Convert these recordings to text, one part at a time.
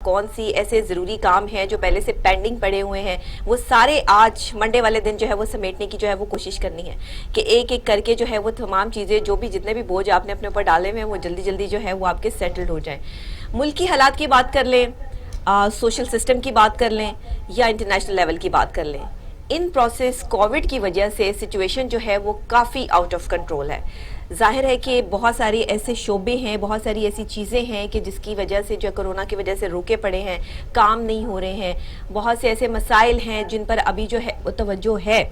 کون سی ایسے ضروری کام ہیں جو پہلے سے پینڈنگ پڑے ہوئے ہیں، وہ سارے آج منڈے والے دن جو ہے وہ سمیٹنے کی جو ہے وہ کوشش کرنی ہے کہ ایک ایک کر کے جو ہے وہ تمام چیزیں جو بھی جتنے بھی بوجھ آپ نے اپنے اوپر ڈالے ہوئے ہیں وہ جلدی جلدی جو ہے وہ آپ کے سیٹلڈ ہو جائیں. ملکی حالات کی بات کر لیں، سوشل سسٹم کی بات کر لیں یا انٹرنیشنل لیول کی بات کر لیں، ان پروسیس کووڈ کی وجہ سے سچویشن جو ہے وہ کافی آؤٹ آف کنٹرول ہے. ظاہر ہے کہ بہت ساری ایسے شعبے ہیں، بہت ساری ایسی چیزیں ہیں کہ جس کی وجہ سے جو کرونا کی وجہ سے روکے پڑے ہیں، کام نہیں ہو رہے ہیں. بہت سے ایسے مسائل ہیں جن پر ابھی جو ہے توجہ ہے.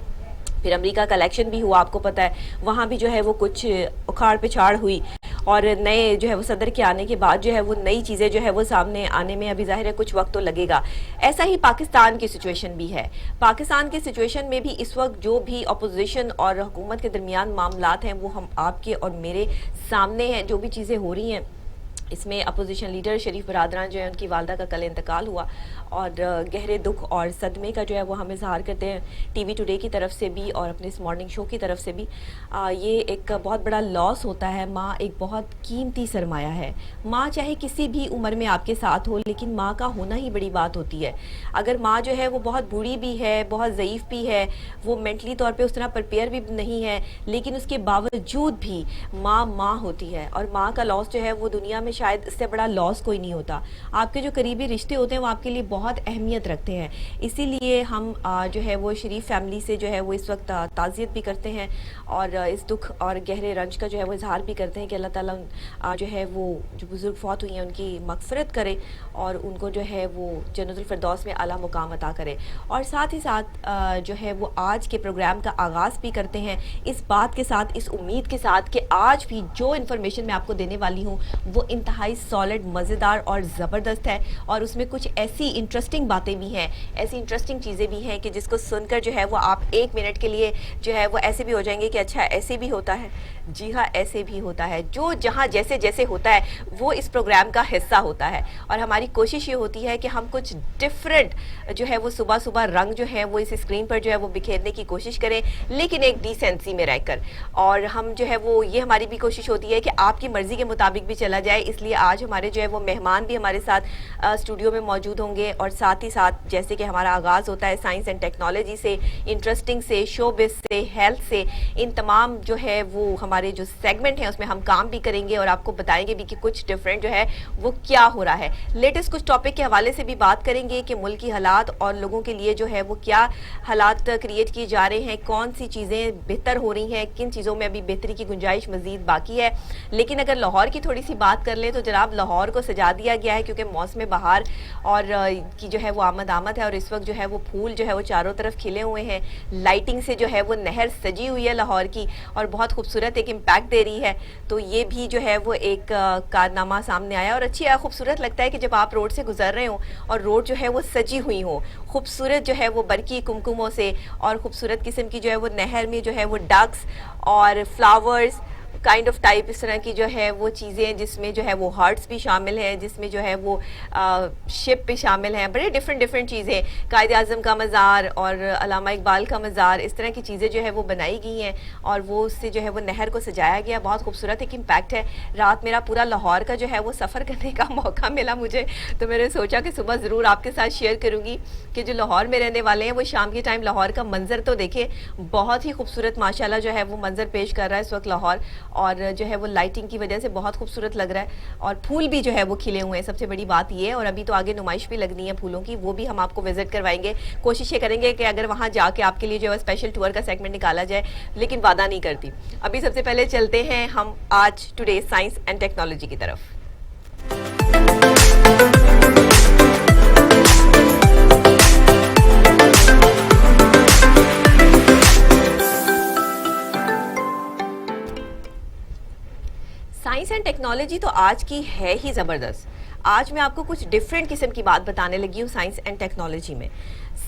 پھر امریکہ کا الیکشن بھی ہوا، آپ کو پتہ ہے، وہاں بھی جو ہے وہ کچھ اکھاڑ پچھاڑ ہوئی اور نئے جو ہے وہ صدر کے آنے کے بعد جو ہے وہ نئی چیزیں جو ہے وہ سامنے آنے میں ابھی ظاہر ہے کچھ وقت تو لگے گا. ایسا ہی پاکستان کی سچویشن بھی ہے. پاکستان کی سچویشن میں بھی اس وقت جو بھی اپوزیشن اور حکومت کے درمیان معاملات ہیں وہ ہم آپ کے اور میرے سامنے ہیں. جو بھی چیزیں ہو رہی ہیں اس میں اپوزیشن لیڈر شریف برادران جو ہے ان کی والدہ کا کل انتقال ہوا اور گہرے دکھ اور صدمے کا جو ہے وہ ہم اظہار کرتے ہیں ٹی وی ٹوڈے کی طرف سے بھی اور اپنے اس مارننگ شو کی طرف سے بھی. یہ ایک بہت بڑا لاس ہوتا ہے. ماں ایک بہت قیمتی سرمایہ ہے. ماں چاہے کسی بھی عمر میں آپ کے ساتھ ہو لیکن ماں کا ہونا ہی بڑی بات ہوتی ہے. اگر ماں جو ہے وہ بہت بوڑھی بھی ہے، بہت ضعیف بھی ہے، وہ مینٹلی طور پہ اس طرح پریپیئر بھی نہیں ہے، لیکن اس کے باوجود بھی ماں ماں ہوتی ہے. اور ماں کا لاس جو ہے وہ دنیا میں شاید اس سے بڑا لاس کوئی نہیں ہوتا. آپ کے جو قریبی رشتے ہوتے ہیں وہ آپ کے لیے بہت اہمیت رکھتے ہیں. اسی لیے ہم جو ہے وہ شریف فیملی سے جو ہے وہ اس وقت تعزیت بھی کرتے ہیں اور اس دکھ اور گہرے رنج کا جو ہے وہ اظہار بھی کرتے ہیں کہ اللہ تعالیٰ جو ہے وہ جو بزرگ فوت ہوئی ہیں ان کی مغفرت کرے اور ان کو جو ہے وہ جنت الفردوس میں اعلیٰ مقام عطا کرے. اور ساتھ ہی ساتھ جو ہے وہ آج کے پروگرام کا آغاز بھی کرتے ہیں اس بات کے ساتھ، اس امید کے ساتھ کہ آج بھی جو انفارمیشن میں آپ کو دینے والی ہوں وہ انتہائی سالڈ، مزیدار اور زبردست ہے اور اس میں کچھ ایسی انٹرسٹنگ باتیں بھی ہیں، ایسی انٹرسٹنگ چیزیں بھی ہیں کہ جس کو سن کر جو ہے وہ آپ ایک منٹ کے لیے جو ہے وہ ایسے بھی ہو جائیں گے کہ اچھا ایسے بھی ہوتا ہے. جی ہاں، ایسے بھی ہوتا ہے. جو جہاں جیسے جیسے ہوتا ہے وہ اس پروگرام کا حصہ ہوتا ہے اور ہماری کوشش یہ ہوتی ہے کہ ہم کچھ ڈفرینٹ جو ہے وہ صبح صبح رنگ جو ہے وہ اس اسکرین پر جو ہے وہ بکھیرنے کی کوشش کریں لیکن ایک ڈیسنسی میں رہ کر. اور ہم جو ہے وہ یہ ہماری بھی کوشش ہوتی ہے کہ آپ کی مرضی کے مطابق بھی چلا جائے. اس لیے آج ہمارے جو ہے وہ مہمان بھی ہمارے ساتھ اسٹوڈیو میں موجود ہوں گے اور ساتھ ہی ساتھ جیسے کہ ہمارا آغاز ہوتا ہے سائنس اینڈ ٹیکنالوجی سے، انٹرسٹنگ سے، شوبز سے، ہیلتھ سے، ان تمام جو ہے وہ ہمارے جو سیگمنٹ ہیں اس میں ہم کام بھی کریں گے اور آپ کو بتائیں گے بھی کہ کچھ ڈفرینٹ جو ہے وہ کیا ہو رہا ہے. لیٹسٹ کچھ ٹاپک کے حوالے سے بھی بات کریں گے کہ ملکی حالات اور لوگوں کے لیے جو ہے وہ کیا حالات کریٹ کیے جا رہے ہیں، کون سی چیزیں بہتر ہو رہی ہیں، کن چیزوں میں ابھی بہتری کی گنجائش مزید باقی ہے. لیکن اگر لاہور کی تھوڑی سی بات کر لیں تو جناب لاہور کو سجا دیا گیا ہے کیونکہ موسم بہار اور کی جو ہے وہ آمد ہے اور اس وقت جو ہے وہ پھول جو ہے وہ چاروں طرف کھلے ہوئے ہیں. لائٹنگ سے جو ہے وہ نہر سجی ہوئی ہے لاہور کی اور بہت خوبصورت ایک امپیکٹ دے رہی ہے. تو یہ بھی جو ہے وہ ایک کارنامہ سامنے آیا اور اچھی خوبصورت لگتا ہے کہ جب آپ روڈ سے گزر رہے ہوں اور روڈ جو ہے وہ سجی ہوئی ہو خوبصورت جو ہے وہ برقی کمکموں سے اور خوبصورت قسم کی جو ہے وہ نہر میں جو ہے وہ ڈکس اور فلاورز کائنڈ آف ٹائپ اس طرح کی جو ہے وہ چیزیں جس میں جو ہے وہ ہارٹس بھی شامل ہیں، جس میں جو ہے وہ شپ بھی شامل ہیں، بڑے ڈفرینٹ چیزیں، قائد اعظم کا مزار اور علامہ اقبال کا مزار، اس طرح کی چیزیں جو ہے وہ بنائی گئی ہیں اور وہ اس سے جو ہے وہ نہر کو سجایا گیا. بہت خوبصورت ایک امپیکٹ ہے. رات میرا پورا لاہور کا جو ہے وہ سفر کرنے کا موقع ملا مجھے تو میں نے سوچا کہ صبح ضرور آپ کے ساتھ شیئر کروں گی کہ جو لاہور میں رہنے والے ہیں وہ شام کے ٹائم لاہور کا منظر تو دیکھیں، بہت ہی خوبصورت ماشاءاللہ جو ہے وہ منظر پیش کر رہا ہے اس وقت لاہور اور جو ہے وہ لائٹنگ کی وجہ سے بہت خوبصورت لگ رہا ہے اور پھول بھی جو ہے وہ کھلے ہوئے ہیں. سب سے بڑی بات یہ ہے اور ابھی تو آگے نمائش بھی لگنی ہے پھولوں کی، وہ بھی ہم آپ کو وزٹ کروائیں گے. کوشش یہ کریں گے کہ اگر وہاں جا کے آپ کے لیے جو ہے اسپیشل ٹور کا سیگمنٹ نکالا جائے لیکن وعدہ نہیں کرتی. ابھی سب سے پہلے چلتے ہیں ہم آج ٹوڈے سائنس اینڈ ٹیکنالوجی کی طرف. سائنس اینڈ ٹیکنالوجی تو آج کی ہے ہی زبردست. آج میں آپ کو کچھ ڈفرینٹ قسم کی بات بتانے لگی ہوں سائنس اینڈ ٹیکنالوجی میں.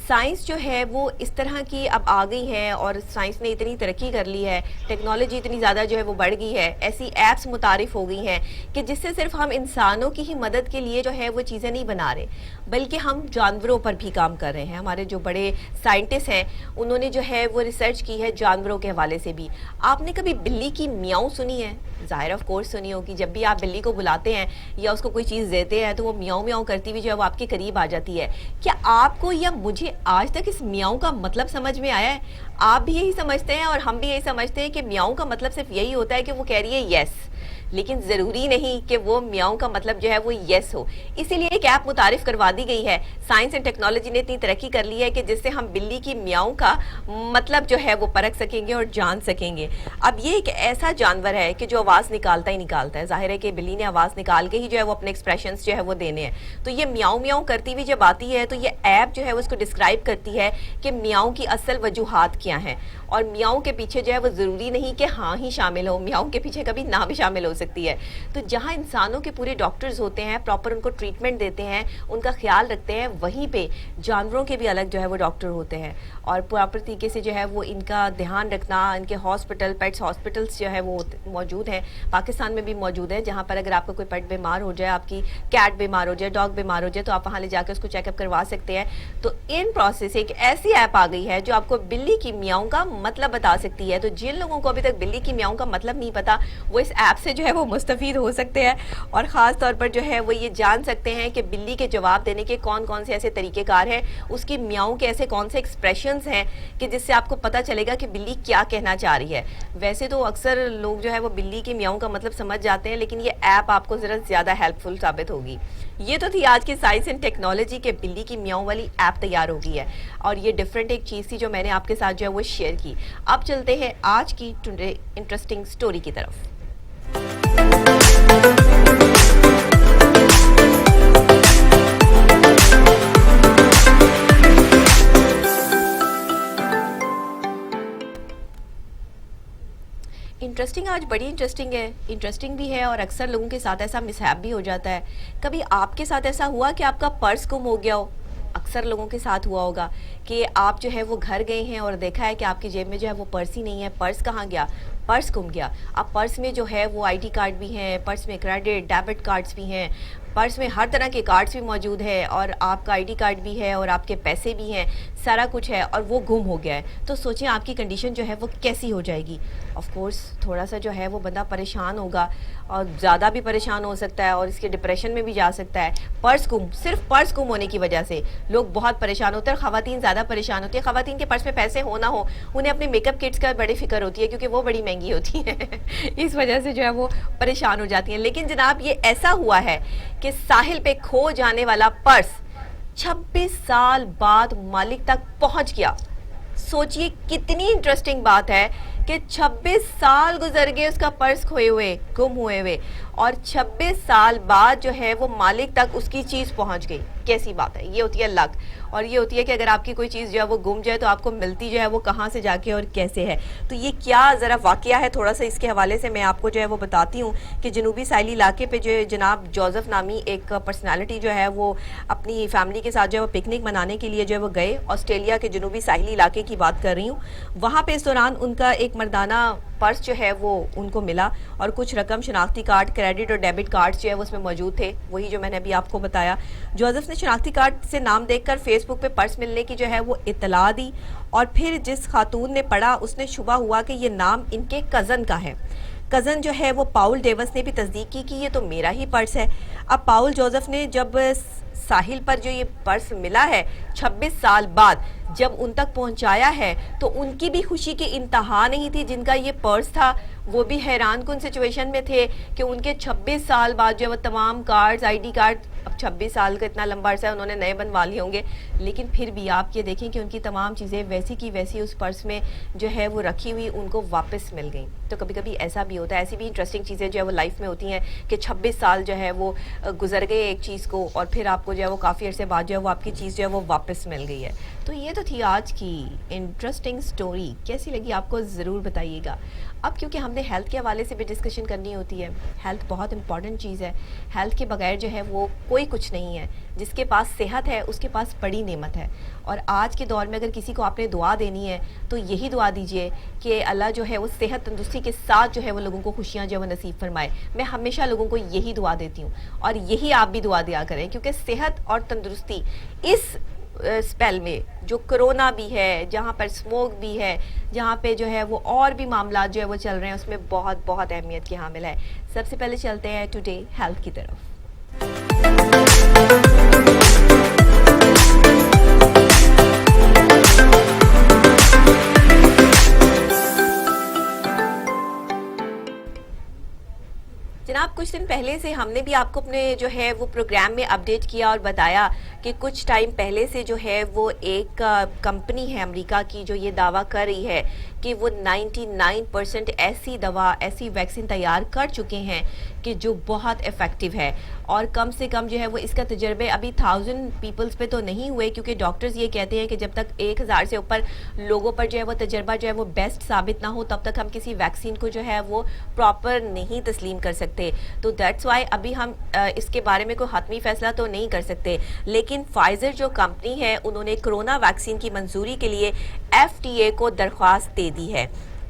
سائنس جو ہے وہ اس طرح کی اب آ گئی ہے، اور سائنس نے اتنی ترقی کر لی ہے، ٹیکنالوجی اتنی زیادہ جو ہے وہ بڑھ گئی ہے، ایسی ایپس متعارف ہو گئی ہیں کہ جس سے صرف ہم انسانوں کی ہی مدد کے لیے جو ہے وہ چیزیں نہیں بنا رہے، بلکہ ہم جانوروں پر بھی کام کر رہے ہیں. ہمارے جو بڑے سائنٹسٹ ہیں انہوں نے جو ہے وہ ریسرچ کی ہے جانوروں کے حوالے سے بھی. آپ نے کبھی بلی کی میاؤں سنی ہے؟ ظاہر آف کورس سنی ہوگی. جب بھی آپ بلی کو بلاتے ہیں یا اس کو کوئی چیز دیتے ہیں تو وہ میاؤں میاؤں کرتی ہوئی جو ہے وہ آپ کے قریب آ جاتی ہے. کیا آپ کو یا مجھے آج تک اس میاؤں کا مطلب سمجھ میں آیا ہے؟ آپ بھی یہی سمجھتے ہیں اور ہم بھی یہی سمجھتے ہیں کہ میاؤں کا مطلب صرف یہی ہوتا ہے کہ وہ کہہ رہی ہے یس، لیکن ضروری نہیں کہ وہ میاؤں کا مطلب جو ہے وہ یس ہو. اسی لیے ایک ایپ متعارف کروا دی گئی ہے. سائنس اینڈ ٹیکنالوجی نے اتنی ترقی کر لی ہے کہ جس سے ہم بلی کی میاؤں کا مطلب جو ہے وہ پرکھ سکیں گے اور جان سکیں گے. اب یہ ایک ایسا جانور ہے کہ جو آواز نکالتا ہی نکالتا ہے. ظاہر ہے کہ بلی نے آواز نکال کے ہی جو ہے وہ اپنے ایکسپریشنز جو ہے وہ دینے ہیں. تو یہ میاؤں میاؤں کرتی ہوئی جب آتی ہے تو یہ ایپ جو ہے اس کو ڈسکرائب کرتی ہے کہ میاؤں کی اصل وجوہات کیا ہیں، اور میاؤں کے پیچھے جو ہے وہ ضروری نہیں کہ ہاں ہی شامل ہو، میاؤں کے پیچھے کبھی نہ بھی شامل ہو سکتی ہے. تو جہاں انسانوں کے پورے ڈاکٹرز ہوتے ہیں، پراپر ان کو ٹریٹمنٹ دیتے ہیں، ان کا خیال رکھتے ہیں، وہیں پہ جانوروں کے بھی الگ جو ہے وہ ڈاکٹر ہوتے ہیں، اور پراپر طریقے سے جو ہے وہ ان کا دھیان رکھنا. ان کے ہاسپٹل، پیٹس ہاسپٹلس جو ہے وہ موجود ہیں، پاکستان میں بھی موجود ہیں، جہاں پر اگر آپ کا کوئی پیٹ بیمار ہو جائے، آپ کی کیٹ بیمار ہو جائے، ڈاگ بیمار ہو جائے، تو آپ وہاں لے جا کے اس کو چیک اپ کروا سکتے ہیں. تو ان پروسیس ایک ایسی ایپ آ گئی ہے جو آپ کو بلی کی میاؤں کا مطلب بتا سکتی ہے. تو جن لوگوں کو ابھی تک بلی کی میاؤں کا مطلب نہیں پتا، وہ اس ایپ سے جو ہے وہ مستفید ہو سکتے ہیں، اور خاص طور پر جو ہے وہ یہ جان سکتے ہیں کہ بلی کے جواب دینے کے کون کون سے ایسے طریقے کار ہیں، اس کی میاؤں کے ایسے کون سے ایکسپریشنز ہیں کہ جس سے آپ کو پتہ چلے گا کہ بلی کیا کہنا چاہ رہی ہے. ویسے تو اکثر لوگ جو ہے وہ بلی کی میاؤں کا مطلب سمجھ جاتے ہیں، لیکن یہ ایپ آپ کو ذرا زیادہ ہیلپ فل ثابت ہوگی. یہ تو تھی آج کی سائنس اینڈ ٹیکنالوجی کے بلی کی میاؤں والی ایپ تیار ہو گئی ہے، اور یہ ڈیفرنٹ ایک چیز تھی جو میں نے آپ کے ساتھ جو ہے وہ شیئر کی. اب چلتے ہیں آج کی انٹرسٹنگ سٹوری کی طرف. انٹرسٹنگ آج بڑی انٹرسٹنگ بھی ہے، اور اکثر لوگوں کے ساتھ ایسا مسہیپ بھی ہو جاتا ہے. کبھی آپ کے ساتھ ایسا ہوا کہ آپ کا پرس گم ہو گیا ہو؟ اکثر لوگوں کے ساتھ ہوا ہوگا کہ آپ جو ہے وہ گھر گئے ہیں اور دیکھا ہے کہ آپ کی جیب میں جو ہے وہ پرس ہی نہیں ہے. پرس کہاں گیا؟ پرس گم گیا. اب پرس میں جو ہے وہ آئی ڈی کارڈ بھی ہیں، پرس میں کریڈٹ ڈیبٹ کارڈز بھی ہیں، پرس میں ہر طرح کے کارڈز بھی موجود ہے، اور آپ کا آئی ڈی کارڈ بھی ہے، اور آپ کے پیسے بھی ہیں، سارا کچھ ہے، اور وہ گم ہو گیا ہے. تو سوچیں آپ کی کنڈیشن جو ہے وہ کیسی ہو جائے گی. آف کورس تھوڑا سا جو ہے وہ بندہ پریشان ہوگا، اور زیادہ بھی پریشان ہو سکتا ہے، اور اس کے ڈپریشن میں بھی جا سکتا ہے. صرف پرس گم ہونے کی وجہ سے لوگ بہت پریشان ہوتے ہیں، اور خواتین زیادہ پریشان ہوتی ہیں. خواتین کے پرس میں پیسے ہو نہ ہو، انہیں اپنے میک اپ کٹس کا بڑی فکر ہوتی ہے، کیونکہ وہ بڑی مہنگی ہوتی ہیں. اس وجہ سے جو ہے وہ پریشان ہو جاتی ہیں. لیکن جناب یہ ایسا ہوا ہے کہ ساحل پہ کھو جانے والا پرس 26 سال بعد مالک تک پہنچ گیا. سوچئے کتنی انٹرسٹنگ بات ہے کہ 26 سال گزر گئے اس کا پرس کھوئے ہوئے، گم ہوئے ہوئے، اور 26 سال بعد جو ہے وہ مالک تک اس کی چیز پہنچ گئی. کیسی بات ہے؟ یہ ہوتی ہے لک، اور یہ ہوتی ہے کہ اگر آپ کی کوئی چیز جو ہے وہ گم جائے تو آپ کو ملتی جو ہے وہ کہاں سے جا کے اور کیسے ہے. تو یہ کیا ذرا واقعہ ہے، تھوڑا سا اس کے حوالے سے میں آپ کو جو ہے وہ بتاتی ہوں کہ جنوبی ساحلی علاقے پہ جو جناب جوزف نامی ایک پرسنالٹی جو ہے وہ اپنی فیملی کے ساتھ جو ہے وہ پکنک منانے کے لیے جو ہے وہ گئے. آسٹریلیا کے جنوبی ساحلی علاقے کی بات کر رہی ہوں. وہاں پہ اس دوران ان کا ایک مردانہ پرس جو ہے وہ ان کو ملا، اور کچھ رقم، شناختی کارڈ، کریڈٹ اور ڈیبٹ کارڈز جو ہے وہ اس میں موجود تھے، وہی جو میں نے ابھی آپ کو بتایا. جوزف نے شناختی کارڈ سے نام دیکھ کر فیس بک پہ پرس ملنے کی جو ہے وہ اطلاع دی، اور پھر جس خاتون نے پڑھا اس نے شبہ ہوا کہ یہ نام ان کے کزن کا ہے. کزن جو ہے وہ پاؤل ڈیوس نے بھی تصدیق کی کہ یہ تو میرا ہی پرس ہے. اب پاؤل جوزف نے جب ساحل پر جو یہ پرس ملا ہے 26 سال بعد جب ان تک پہنچایا ہے تو ان کی بھی خوشی کی انتہا نہیں تھی. جن کا یہ پرس تھا وہ بھی حیران کن سچویشن میں تھے کہ ان کے 26 سال بعد جو ہے وہ تمام کارڈز، آئی ڈی کارڈ، اب 26 سال کا اتنا لمبا عرصہ ہے، انہوں نے نئے بنوا لیے ہوں گے، لیکن پھر بھی آپ یہ دیکھیں کہ ان کی تمام چیزیں ویسی کی ویسی اس پرس میں جو ہے وہ رکھی ہوئی ان کو واپس مل گئیں. تو کبھی کبھی ایسا بھی ہوتا ہے، ایسی بھی انٹرسٹنگ چیزیں جو ہے وہ لائف میں ہوتی ہیں کہ 26 سال جو ہے وہ گزر گئے ایک چیز کو، اور پھر آپ کو جو ہے وہ کافی عرصے بعد جو ہے وہ آپ کی چیز جو ہے وہ واپس مل گئی ہے. تو یہ تو تھی آج کی انٹرسٹنگ سٹوری. کیسی لگی آپ کو ضرور بتائیے گا. اب کیونکہ ہم نے ہیلتھ کے حوالے سے بھی ڈسکشن کرنی ہوتی ہے، ہیلتھ بہت امپورٹنٹ چیز ہے. ہیلتھ کے بغیر جو ہے وہ کوئی کچھ نہیں ہے. جس کے پاس صحت ہے اس کے پاس بڑی نعمت ہے. اور آج کے دور میں اگر کسی کو آپ نے دعا دینی ہے تو یہی دعا دیجئے کہ اللہ جو ہے وہ صحت تندرستی کے ساتھ جو ہے وہ لوگوں کو خوشیاں جو ہے وہ نصیب فرمائے. میں ہمیشہ لوگوں کو یہی دعا دیتی ہوں, اور یہی آپ بھی دعا دیا کریں, کیونکہ صحت اور تندرستی اس اسپیل میں جو کرونا بھی ہے, جہاں پر اسموک بھی ہے, جہاں پہ جو ہے وہ اور بھی معاملات جو ہے وہ چل رہے ہیں, اس میں بہت بہت اہمیت کی حامل ہے. سب سے پہلے چلتے ہیں ٹوڈے ہیلتھ کی طرف. جناب, کچھ دن پہلے سے ہم نے بھی آپ کو اپنے جو ہے وہ پروگرام میں اپڈیٹ کیا اور بتایا کہ کچھ ٹائم پہلے سے جو ہے وہ ایک کمپنی ہے امریکہ کی جو یہ دعویٰ کر رہی ہے کہ وہ 99% ایسی دوا, ایسی ویکسین تیار کر چکے ہیں کہ جو بہت افیکٹو ہے. اور کم سے کم جو ہے وہ اس کا تجربے ابھی 1000 پیپلز پہ تو نہیں ہوئے, کیونکہ ڈاکٹرز یہ کہتے ہیں کہ جب تک 1000 سے اوپر لوگوں پر جو ہے وہ تجربہ جو ہے وہ بیسٹ ثابت نہ ہو تب تک ہم کسی ویکسین کو جو ہے وہ پراپر نہیں تسلیم کر سکتے. تو دیٹس وائی ابھی ہم اس کے بارے میں کوئی حتمی فیصلہ تو نہیں کر سکتے. لیکن فائزر جو کمپنی ہے انہوں نے کرونا ویکسین کی منظوری کے لیے FDA کو درخواست دے دی ہے.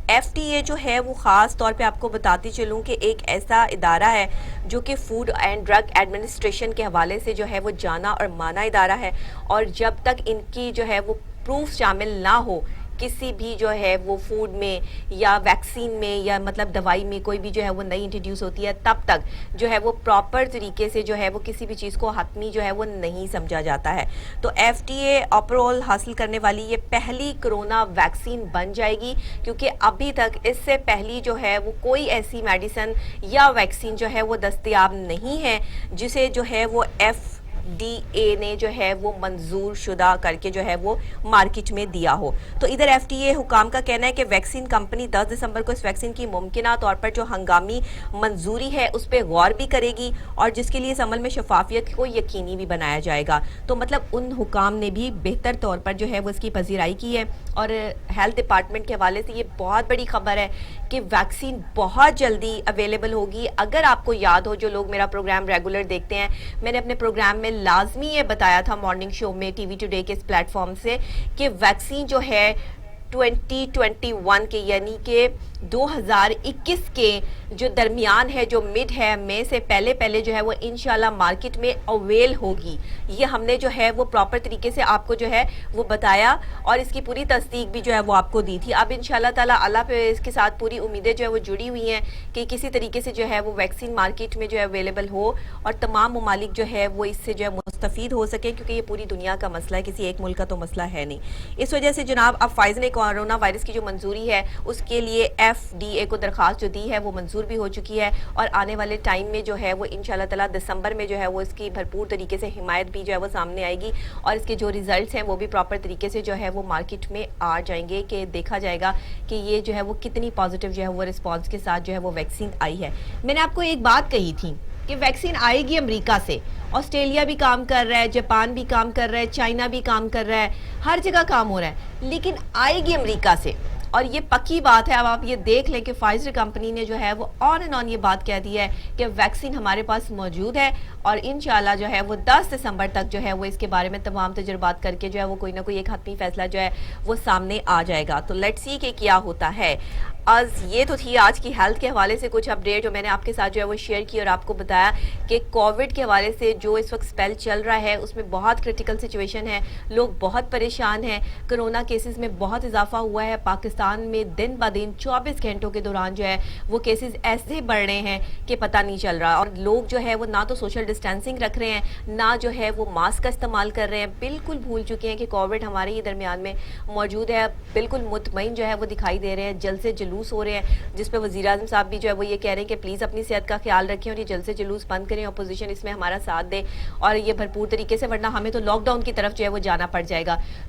FDA جو ہے وہ خاص طور پہ آپ کو بتاتی چلوں کہ ایک ایسا ادارہ ہے جو کہ فوڈ اینڈ ڈرگ ایڈمنسٹریشن کے حوالے سے جو ہے وہ جانا اور مانا ادارہ ہے, اور جب تک ان کی جو ہے وہ پروف شامل نہ ہو کسی بھی جو ہے وہ فوڈ میں یا ویکسین میں یا مطلب دوائی میں کوئی بھی جو ہے وہ نئی انٹروڈیوس ہوتی ہے, تب تک جو ہے وہ پراپر طریقے سے جو ہے وہ کسی بھی چیز کو حتمی جو ہے وہ نہیں سمجھا جاتا ہے. تو FDA اپروول حاصل کرنے والی یہ پہلی کرونا ویکسین بن جائے گی, کیونکہ ابھی تک اس سے پہلی جو ہے وہ کوئی ایسی میڈیسن یا ویکسین جو ہے وہ دستیاب نہیں ہے جسے جو ہے وہ FDA نے جو ہے وہ منظور شدہ کر کے جو ہے وہ مارکیٹ میں دیا ہو. تو ادھر FDA حکام کا کہنا ہے کہ ویکسین کمپنی 10 دسمبر کو اس ویکسین کی ممکنہ طور پر جو ہنگامی منظوری ہے اس پہ غور بھی کرے گی, اور جس کے لیے اس عمل میں شفافیت کو یقینی بھی بنایا جائے گا. تو مطلب ان حکام نے بھی بہتر طور پر جو ہے وہ اس کی پذیرائی کی ہے. اور ہیلتھ ڈپارٹمنٹ کے حوالے سے یہ بہت بڑی خبر ہے کہ ویکسین بہت جلدی اویلیبل ہوگی. اگر آپ کو یاد ہو, جو لوگ میرا پروگرام ریگولر دیکھتے ہیں, میں نے اپنے پروگرام میں لازمی یہ بتایا تھا مارننگ شو میں ٹی وی ٹوڈے کے اس پلیٹ فارم سے کہ ویکسین جو ہے 2021 کے یعنی کہ 2021 کے جو درمیان ہے, جو مڈ ہے, مئی سے پہلے جو ہے وہ انشاءاللہ مارکیٹ میں اویل ہوگی. یہ ہم نے جو ہے وہ پراپر طریقے سے آپ کو جو ہے وہ بتایا, اور اس کی پوری تصدیق بھی جو ہے وہ آپ کو دی تھی. اب انشاءاللہ تعالی اللہ پہ اس کے ساتھ پوری امیدیں جو ہے وہ جڑی ہوئی ہیں کہ کسی طریقے سے جو ہے وہ ویکسین مارکیٹ میں جو ہے اویلیبل ہو, اور تمام ممالک جو ہے وہ اس سے جو ہے مستفید ہو سکے, کیونکہ یہ پوری دنیا کا مسئلہ ہے, کسی ایک ملک کا تو مسئلہ ہے نہیں. اس وجہ سے جناب اب فائزر نے کورونا وائرس کی جو منظوری ہے اس کے لیے FDA کو درخواست جو دی ہے وہ منظور بھی ہو چکی ہے, اور آنے والے ٹائم میں جو ہے وہ انشاءاللہ تعالی دسمبر میں جو ہے وہ اس کی بھرپور طریقے سے حمایت بھی جو ہے وہ سامنے آئے گی, اور اس کے جو ریزلٹس ہیں وہ بھی پراپر طریقے سے جو ہے وہ مارکیٹ میں آ جائیں گے, کہ دیکھا جائے گا کہ یہ جو ہے وہ کتنی پازیٹیو جو ہے وہ رسپانس کے ساتھ جو ہے وہ ویکسین آئی ہے. میں نے آپ کو ایک بات کہی تھی کہ ویکسین آئے گی امریکہ سے, آسٹریلیا بھی کام کر رہا ہے, جاپان بھی کام کر رہا ہے, چائنا بھی کام کر رہا ہے, ہر جگہ کام ہو رہا ہے, لیکن آئے گی امریکہ سے. اور یہ پکی بات ہے. اب آپ یہ دیکھ لیں کہ فائزر کمپنی نے جو ہے وہ آن اینڈ آن یہ بات کہہ دی ہے کہ ویکسین ہمارے پاس موجود ہے, اور انشاءاللہ جو ہے وہ 10 دسمبر تک جو ہے وہ اس کے بارے میں تمام تجربات کر کے جو ہے وہ کوئی نہ کوئی ایک حتمی فیصلہ جو ہے وہ سامنے آ جائے گا. تو لیٹس سی کہ کیا ہوتا ہے. یہ تو تھی آج کی ہیلتھ کے حوالے سے کچھ اپڈیٹ جو میں نے آپ کے ساتھ جو ہے وہ شیئر کی, اور آپ کو بتایا کہ کووڈ کے حوالے سے جو اس وقت اسپیل چل رہا ہے اس میں بہت کرٹیکل سچویشن ہے, لوگ بہت پریشان ہیں, کرونا کیسز میں بہت اضافہ ہوا ہے. پاکستان میں دن بہ دن 24 گھنٹوں کے دوران جو ہے وہ کیسز ایسے بڑھ رہے ہیں کہ پتہ نہیں چل رہا, اور لوگ جو ہے وہ نہ تو سوشل ڈسٹینسنگ رکھ رہے ہیں, نہ جو ہے وہ ماسک کا استعمال کر رہے ہیں, بالکل بھول چکے ہیں کہ کووڈ ہمارے ہی درمیان میں موجود ہے. بالکل مطمئن جو ہے وہ دکھائی دے رہے ہیں, جلسے جلوس ہو رہے ہیں, جس پہ وزیر اعظم صاحب بھی جو ہے وہ یہ کہہ رہے ہیں کہ پلیز اپنی صحت کا خیال رکھیں اور یہ جلسے جلوس بند کریں, اپوزیشن اس میں ہمارا ساتھ دے اور یہ بھرپور طریقے سے, ورنہ ہمیں تو لاک ڈاؤن کی طرف جو ہے وہ جانا پڑ جائے گا.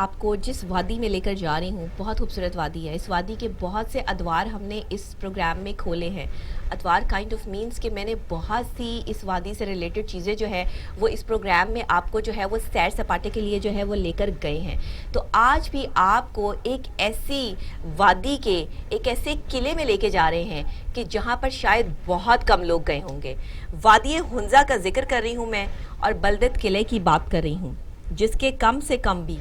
آپ کو جس وادی میں لے کر جا رہی ہوں بہت خوبصورت وادی ہے. اس وادی کے بہت سے ادوار ہم نے اس پروگرام میں کھولے ہیں. ادوار کائنڈ آف مینس کہ میں نے بہت سی اس وادی سے ریلیٹڈ چیزیں جو ہے وہ اس پروگرام میں آپ کو جو ہے وہ سیر سپاٹے کے لیے جو ہے وہ لے کر گئے ہیں. تو آج بھی آپ کو ایک ایسی وادی کے ایک ایسے قلعے میں لے کے جا رہے ہیں کہ جہاں پر شاید بہت کم لوگ گئے ہوں گے. وادی ہنزا کا ذکر کر رہی ہوں میں اور بلدت قلعے کی بات کر رہی ہوں جس کے کم سے کم بھی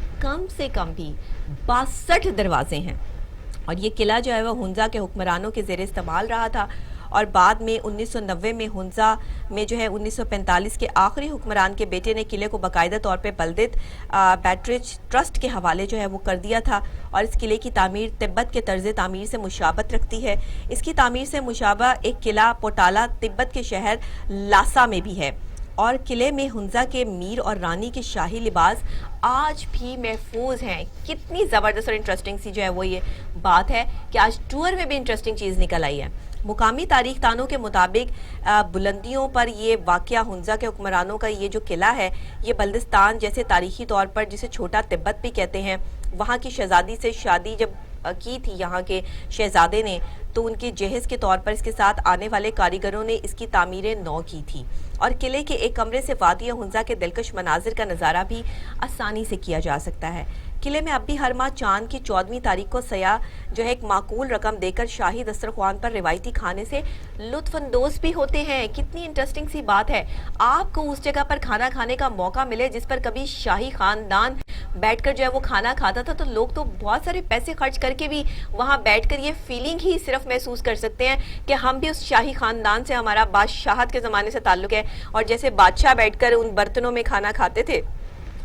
62 دروازے ہیں. اور یہ قلعہ جو ہے وہ ہنزا کے حکمرانوں کے زیر استعمال رہا تھا اور بعد میں 1990 میں ہنزا میں جو ہے 1945 کے آخری حکمران کے بیٹے نے قلعے کو باقاعدہ طور پہ بلدت بیٹرج ٹرسٹ کے حوالے جو ہے وہ کر دیا تھا. اور اس قلعے کی تعمیر تبت کے طرز تعمیر سے مشابہت رکھتی ہے. اس کی تعمیر سے مشابہ ایک قلعہ پوٹالا تبت کے شہر لاسا میں بھی ہے. اور قلعے میں ہنزا کے میر اور رانی کے شاہی لباس آج بھی محفوظ ہیں. کتنی زبردست اور انٹرسٹنگ سی جو ہے وہ یہ بات ہے کہ آج ٹور میں بھی انٹرسٹنگ چیز نکل آئی ہے. مقامی تاریخ دانوں کے مطابق بلندیوں پر یہ واقعہ ہنزا کے حکمرانوں کا یہ جو قلعہ ہے یہ بلدستان جیسے تاریخی طور پر جسے چھوٹا تبت بھی کہتے ہیں وہاں کی شہزادی سے شادی جب کی تھی یہاں کے شہزادے نے تو ان کے جہیز کے طور پر اس کے ساتھ آنے والے کاریگروں نے اس کی تعمیریں نو کی تھی. اور قلعے کے ایک کمرے سے وادی ہنزا کے دلکش مناظر کا نظارہ بھی آسانی سے کیا جا سکتا ہے. قلعے میں اب بھی ہر ماہ چاند کی 14ویں تاریخ کو سیاح جو ہے ایک معقول رقم دے کر شاہی دسترخوان پر روایتی کھانے سے لطف اندوز بھی ہوتے ہیں. کتنی انٹرسٹنگ سی بات ہے. آپ کو اس جگہ پر کھانا کھانے کا موقع ملے جس پر کبھی شاہی خاندان بیٹھ کر جو ہے وہ کھانا کھاتا تھا تو لوگ تو بہت سارے پیسے خرچ کر کے بھی وہاں بیٹھ کر یہ فیلنگ ہی صرف محسوس کر سکتے ہیں کہ ہم بھی اس شاہی خاندان سے ہمارا بادشاہت کے زمانے سے تعلق ہے. اور جیسے بادشاہ بیٹھ کر ان برتنوں میں کھانا کھاتے تھے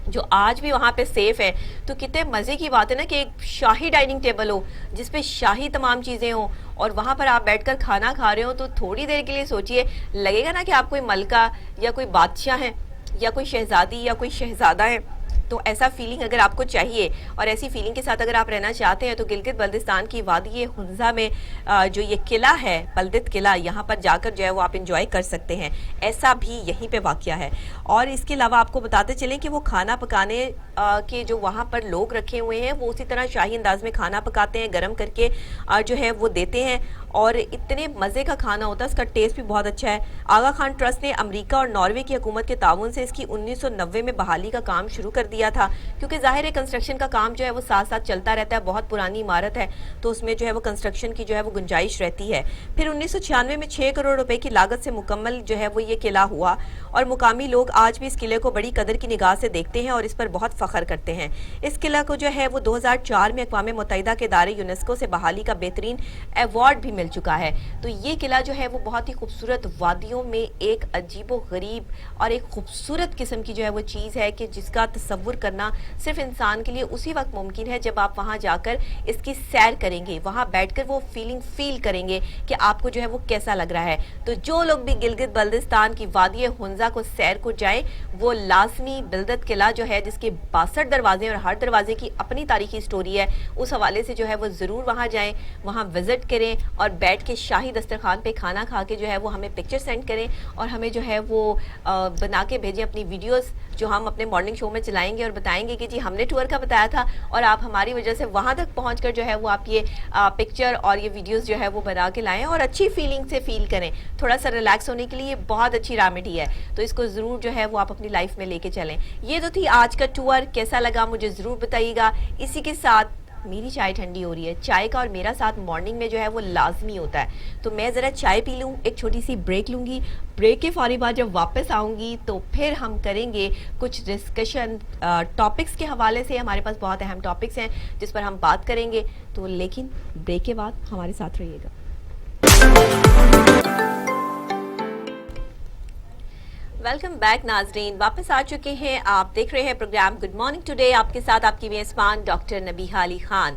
جو آج بھی وہاں پہ سیف ہے تو کتنے مزے کی بات ہے نا کہ ایک شاہی ڈائننگ ٹیبل ہو جس پہ شاہی تمام چیزیں ہوں اور وہاں پر آپ بیٹھ کر کھانا کھا رہے ہو تو تھوڑی دیر کے لیے سوچئے لگے گا نا کہ آپ کوئی ملکہ یا کوئی بادشاہ ہیں یا کوئی شہزادی یا کوئی شہزادہ ہے. تو ایسا فیلنگ اگر آپ کو چاہیے اور ایسی فیلنگ کے ساتھ اگر آپ رہنا چاہتے ہیں تو گلگت بلتستان کی وادی ہنزا میں جو یہ قلعہ ہے بلدت قلعہ یہاں پر جا کر جو ہے وہ آپ انجوائے کر سکتے ہیں. ایسا بھی یہیں پہ واقعہ ہے. اور اس کے علاوہ آپ کو بتاتے چلیں کہ وہ کھانا پکانے کے جو وہاں پر لوگ رکھے ہوئے ہیں وہ اسی طرح شاہی انداز میں کھانا پکاتے ہیں گرم کر کے جو ہے وہ دیتے ہیں اور اتنے مزے کا کھانا ہوتا ہے. اس کا ٹیسٹ بھی بہت اچھا ہے. آغا خان ٹرسٹ نے امریکہ اور ناروے کی حکومت کے تعاون سے اس کی 1990 میں بحالی کا کام شروع کر دیا تھا کیونکہ ظاہر ہے کنسٹرکشن کا کام جو ہے وہ ساتھ ساتھ چلتا رہتا ہے. بہت پرانی عمارت ہے تو اس میں جو ہے وہ کنسٹرکشن کی جو ہے وہ گنجائش رہتی ہے. پھر 1996 میں 6 کروڑ روپے کی لاگت سے مکمل جو ہے وہ یہ قلعہ ہوا اور مقامی لوگ آج بھی اس قلعے کو بڑی قدر کی نگاہ سے دیکھتے ہیں اور اس پر بہت فخر کرتے ہیں. اس قلعہ کو جو ہے وہ 2004 میں اقوام متحدہ کے ادارے یونیسکو سے بحالی کا بہترین ایوارڈ بھی مل چکا ہے. تو یہ قلعہ جو ہے وہ بہت ہی خوبصورت وادیوں میں ایک عجیب و غریب اور ایک خوبصورت قسم کی جو ہے وہ چیز ہے کہ جس کا تصور کرنا صرف انسان کے لیے اسی وقت ممکن ہے جب آپ وہاں جا کر اس کی سیر کریں گے وہاں بیٹھ کر وہ فیلنگ فیل کریں گے کہ آپ کو جو ہے وہ کیسا لگ رہا ہے. تو جو لوگ بھی گلگت بلتستان کی وادی ہنزا کو سیر کو جائیں وہ لازمی بلدت قلعہ جو ہے جس کے 62 دروازے اور ہر دروازے کی اپنی تاریخی سٹوری ہے اس حوالے سے جو ہے وہ ضرور وہاں جائیں وہاں وزٹ کریں اور بیٹھ کے شاہی دسترخوان پہ کھانا کھا کے جو ہے وہ ہمیں پکچر سینڈ کریں اور ہمیں جو ہے وہ بنا کے بھیجیں اپنی ویڈیوز جو ہم اپنے مارننگ شو میں چلائیں گے اور بتائیں گے کہ جی ہم نے ٹور کا بتایا تھا اور آپ ہماری وجہ سے وہاں تک پہنچ کر جو ہے وہ آپ یہ پکچر اور یہ ویڈیوز جو ہے وہ بنا کے لائیں اور اچھی فیلنگ سے فیل کریں. تھوڑا سا ریلیکس ہونے کے لیے بہت اچھی ریمیڈی ہے تو اس کو ضرور جو ہے وہ آپ اپنی لائف میں لے کے چلیں. یہ تو تھی آج کا ٹور. کیسا لگا مجھے ضرور بتائیے گا. اسی کے ساتھ میری چائے ٹھنڈی ہو رہی ہے. چائے کا اور میرا ساتھ مارننگ میں جو ہے وہ لازمی ہوتا ہے تو میں ذرا چائے پی لوں ایک چھوٹی سی بریک لوں گی. بریک کے فوری بعد جب واپس آؤں گی تو پھر ہم کریں گے کچھ ڈسکشن ٹاپکس کے حوالے سے. ہمارے پاس بہت اہم ٹاپکس ہیں جس پر ہم بات کریں گے تو لیکن بریک کے بعد ہمارے ساتھ رہیے گا. ویلکم بیک ناظرین. واپس آ چکے ہیں. آپ دیکھ رہے ہیں پروگرام گڈ مارننگ ٹوڈے. آپ کے ساتھ آپ کی میزبان ڈاکٹر نبیہہ علی خان.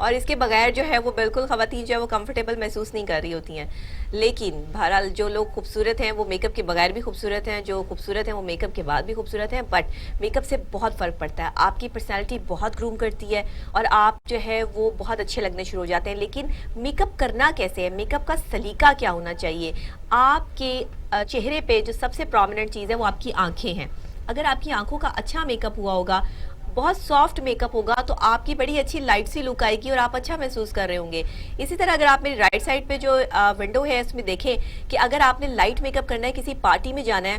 اور اس کے بغیر جو ہے وہ بالکل خواتین جو ہے وہ کمفرٹیبل محسوس نہیں کر رہی ہوتی ہیں. لیکن بہرحال جو لوگ خوبصورت ہیں وہ میک اپ کے بغیر بھی خوبصورت ہیں, جو خوبصورت ہیں وہ میک اپ کے بعد بھی خوبصورت ہیں. بٹ میک اپ سے بہت فرق پڑتا ہے, آپ کی پرسنالٹی بہت گروم کرتی ہے اور آپ جو ہے وہ بہت اچھے لگنے شروع ہو جاتے ہیں. لیکن میک اپ کرنا کیسے ہے, میک اپ کا سلیقہ کیا ہونا چاہیے؟ آپ کے چہرے پہ جو سب سے پرومیننٹ چیز ہے وہ آپ کی آنکھیں ہیں. اگر آپ کی آنکھوں کا اچھا میک اپ ہوا ہوگا, بہت سافٹ میک اپ ہوگا, تو آپ کی بڑی اچھی لائٹ سی لک آئے گی اور آپ اچھا محسوس کر رہے ہوں گے. اسی طرح اگر آپ میری رائٹ سائڈ پہ جو ونڈو ہے اس میں دیکھیں کہ اگر آپ نے لائٹ میک اپ کرنا ہے, کسی پارٹی میں جانا ہے,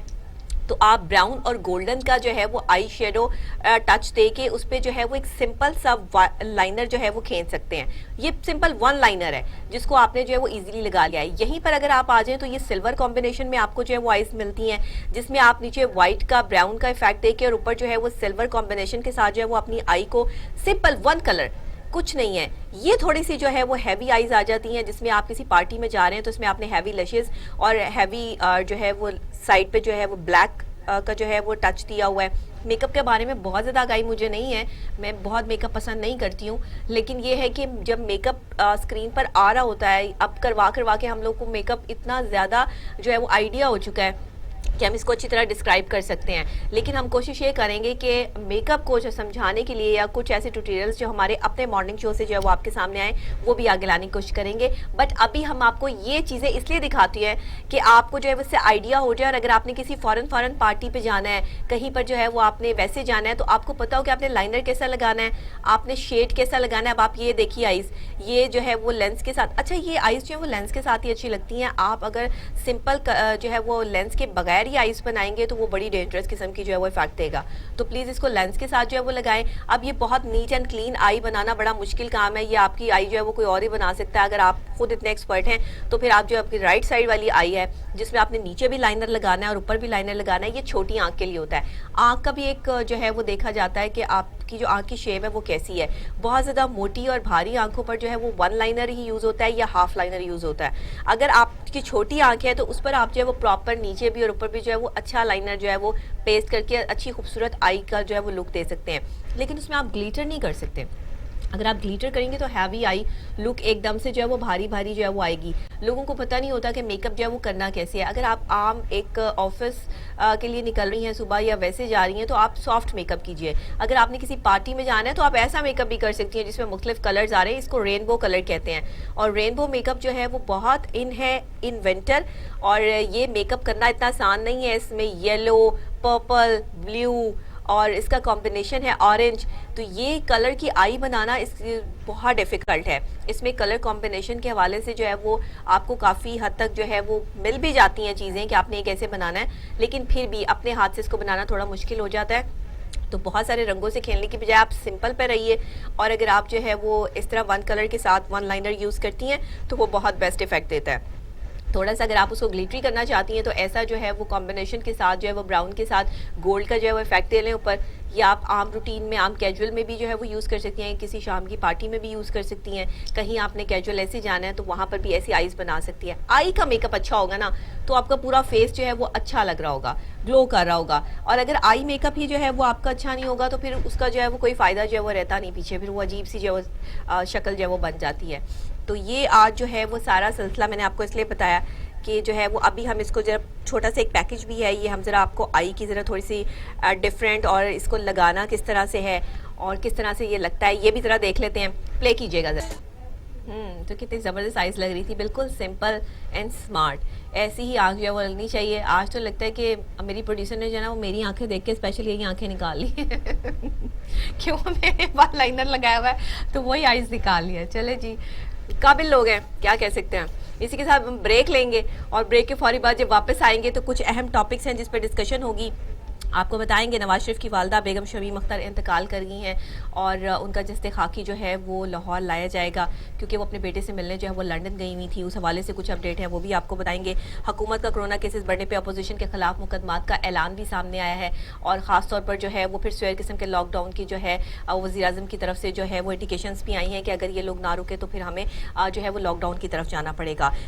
تو آپ براؤن اور گولڈن کا جو ہے وہ آئی شیڈو ٹچ دے کے اس پہ جو ہے وہ ایک سمپل سا لائنر جو ہے وہ کھینچ سکتے ہیں. یہ سمپل ون لائنر ہے جس کو آپ نے جو ہے وہ ایزیلی لگا لیا ہے. یہیں پر اگر آپ آ جائیں تو یہ سلور کمبینیشن میں آپ کو جو ہے وہ آئیز ملتی ہیں, جس میں آپ نیچے وائٹ کا براؤن کا افیکٹ دے کے اور اوپر جو ہے وہ سلور کمبینیشن کے ساتھ جو ہے وہ اپنی آئی کو سمپل ون کلر, کچھ نہیں ہے. یہ تھوڑی سی جو ہے وہ ہیوی آئیز آ جاتی ہیں جس میں آپ کسی پارٹی میں جا رہے ہیں تو اس میں آپ نے ہیوی لشز اور ہیوی جو ہے وہ سائڈ پہ جو ہے وہ بلیک کا جو ہے وہ ٹچ دیا ہوا ہے. میک اپ کے بارے میں بہت زیادہ آگاہی مجھے نہیں ہے, میں بہت میک اپ پسند نہیں کرتی ہوں, لیکن یہ ہے کہ جب میک اپ اسکرین پر آ رہا ہوتا ہے, اب کروا کے ہم لوگ کو میک اپ اتنا زیادہ جو ہے وہ آئیڈیا ہو چکا ہے کہ ہم اس کو اچھی طرح ڈسکرائب کر سکتے ہیں. لیکن ہم کوشش یہ کریں گے کہ میک اپ کو جو سمجھانے کے لیے یا کچھ ایسے ٹیوٹوریلز جو ہمارے اپنے مارننگ شو سے جو ہے وہ آپ کے سامنے آئیں وہ بھی آگے لانے کی کوشش کریں گے. بٹ ابھی ہم آپ کو یہ چیزیں اس لیے دکھاتی ہیں کہ آپ کو جو ہے اس سے آئیڈیا ہو جائے, اور اگر آپ نے کسی فورن پارٹی پہ جانا ہے, کہیں پر جو ہے وہ آپ نے ویسے جانا ہے, تو آپ کو پتا ہو کہ آپ نے لائنر کیسا لگانا ہے, آپ نے شیڈ کیسا لگانا ہے. اب آپ یہ دیکھیے آئیز, یہ جو ہے وہ لینس کے ساتھ, اچھا یہ آئیز جو ہے وہ لینس کے ساتھ ہی اچھی لگتی ہیں. آپ اگر سمپل جو ہے وہ لینس کے بغیر ہی آئیز بنائیں گے تو وہ بڑی ڈینجرس قسم کی جو ہے وہ افیکٹ دے گا. تو پلیز اس کو لینس کے ساتھ جو ہے وہ لگائیں. اب یہ بہت نیٹ اینڈ کلین آئی بنانا بڑا مشکل کام ہے, یہ آپ کی آئی جو ہے وہ کوئی اور ہی بنا سکتا ہے. اگر آپ خود اتنے ایکسپرٹ ہیں تو پھر آپ جو آپ کی رائٹ سائڈ والی آئی ہے جس میں آپ نے نیچے بھی لائنر لگانا ہے اور اوپر بھی لائنر لگانا ہے, یہ چھوٹی آنکھ کے لیے ہوتا ہے. آنکھ کا بھی ایک جو ہے وہ دیکھا جاتا ہے کہ آپ کی جو آنکھ کی شیپ ہے وہ کیسی ہے. بہت زیادہ موٹی اور بھاری آنکھوں پر جو ہے وہ ون لائنر ہی یوز ہوتا ہے یا ہاف لائنر یوز ہوتا ہے. اگر آپ کی چھوٹی آنکھ ہے تو اس پر آپ جو ہے وہ پراپر نیچے بھی اور اوپر بھی جو ہے وہ اچھا لائنر جو ہے وہ پیسٹ کر کے اچھی خوبصورت آئی کا جو ہے وہ لک دے سکتے ہیں. لیکن اس میں آپ گلیٹر نہیں کر سکتے. اگر آپ گلیٹر کریں گے تو ہیوی آئی لک ایک دم سے جو ہے وہ بھاری جو ہے وہ آئے گی. لوگوں کو پتہ نہیں ہوتا کہ میک اپ جو ہے وہ کرنا کیسے ہے. اگر آپ عام ایک آفس کے لیے نکل رہی ہیں صبح یا ویسے جا رہی ہیں تو آپ سافٹ میک اپ کیجئے. اگر آپ نے کسی پارٹی میں جانا ہے تو آپ ایسا میک اپ بھی کر سکتی ہیں جس میں مختلف کلرز آ رہے ہیں. اس کو رینبو کلر کہتے ہیں, اور رینبو میک اپ جو ہے وہ بہت ان ہے ان ونٹر. اور یہ میک اپ کرنا اتنا آسان نہیں ہے. اس میں یلو, پرپل, بلیو اور اس کا کمبینیشن ہے آرنج. تو یہ کلر کی آئی بنانا اس بہت ڈیفیکلٹ ہے. اس میں کلر کمبینیشن کے حوالے سے جو ہے وہ آپ کو کافی حد تک جو ہے وہ مل بھی جاتی ہیں چیزیں کہ آپ نے یہ کیسے بنانا ہے, لیکن پھر بھی اپنے ہاتھ سے اس کو بنانا تھوڑا مشکل ہو جاتا ہے. تو بہت سارے رنگوں سے کھیلنے کی بجائے آپ سمپل پہ رہیے, اور اگر آپ جو ہے وہ اس طرح ون کلر کے ساتھ ون لائنر یوز کرتی ہیں تو وہ بہت بیسٹ افیکٹ دیتا ہے. تھوڑا سا اگر آپ اس کو گلیٹری کرنا چاہتی ہیں تو ایسا جو ہے وہ کمبینیشن کے ساتھ جو ہے وہ براؤن کے ساتھ گولڈ کا جو ہے وہ افیکٹ دے لیں اوپر. یا آپ عام روٹین میں, عام کیجول میں بھی جو ہے وہ یوز کر سکتی ہیں, کسی شام کی پارٹی میں بھی یوز کر سکتی ہیں. کہیں آپ نے کیجول ایسے جانا ہے تو وہاں پر بھی ایسی آئیز بنا سکتی ہیں. آئی کا میک اپ اچھا ہوگا نا تو آپ کا پورا فیس جو ہے وہ اچھا لگ رہا ہوگا, گلو کر رہا ہوگا. اور اگر آئی میک اپ ہی جو ہے وہ آپ کا اچھا نہیں ہوگا تو پھر اس کا جو ہے وہ کوئی فائدہ جو ہے وہ رہتا نہیں پیچھے, پھر وہ عجیب سی جو ہے شکل جو ہے وہ بن جاتی ہے. تو یہ آج جو ہے وہ سارا سلسلہ میں نے آپ کو اس لیے بتایا کہ جو ہے وہ ابھی ہم اس کو ذرا چھوٹا سا ایک پیکج بھی ہے, یہ ہم ذرا آپ کو آئی کی ذرا تھوڑی سی ڈفرینٹ اور اس کو لگانا کس طرح سے ہے اور کس طرح سے یہ لگتا ہے یہ بھی ذرا دیکھ لیتے ہیں. پلے کیجیے گا ذرا. تو کتنی زبردست آئیز لگ رہی تھی, بالکل سمپل اینڈ سمارٹ. ایسی ہی آنکھ جو ہے وہ لگنی چاہیے. آج تو لگتا ہے کہ میری پروڈیوسر نے جو ہے نا وہ میری آنکھیں دیکھ کے اسپیشل یہی آنکھیں نکال لی کیوں میں نے ون لائنر لگایا ہوا ہے تو وہی آئیز نکال لیا. چلے جی, قابل لوگ ہیں, کیا کہہ سکتے ہیں. اسی کے ساتھ ہم بریک لیں گے اور بریک کے فوری بعد جب واپس آئیں گے تو کچھ اہم ٹاپکس ہیں جس پہ ڈسکشن ہوگی. آپ کو بتائیں گے نواز شریف کی والدہ بیگم شمیم اختر انتقال کر گئی ہیں اور ان کا جسد خاکی جو ہے وہ لاہور لایا جائے گا کیونکہ وہ اپنے بیٹے سے ملنے جو ہے وہ لنڈن گئی ہوئی تھی. اس حوالے سے کچھ اپڈیٹ ہے وہ بھی آپ کو بتائیں گے. حکومت کا کرونا کیسز بڑھنے پہ اپوزیشن کے خلاف مقدمات کا اعلان بھی سامنے آیا ہے, اور خاص طور پر جو ہے وہ پھر سویر قسم کے لاک ڈاؤن کی جو ہے وزیر اعظم کی طرف سے جو ہے وہ انڈیکیشنز بھی آئی ہیں کہ اگر یہ لوگ نہ رکے تو پھر ہمیں جو ہے وہ لاک ڈاؤن کی طرف جانا پڑے گا.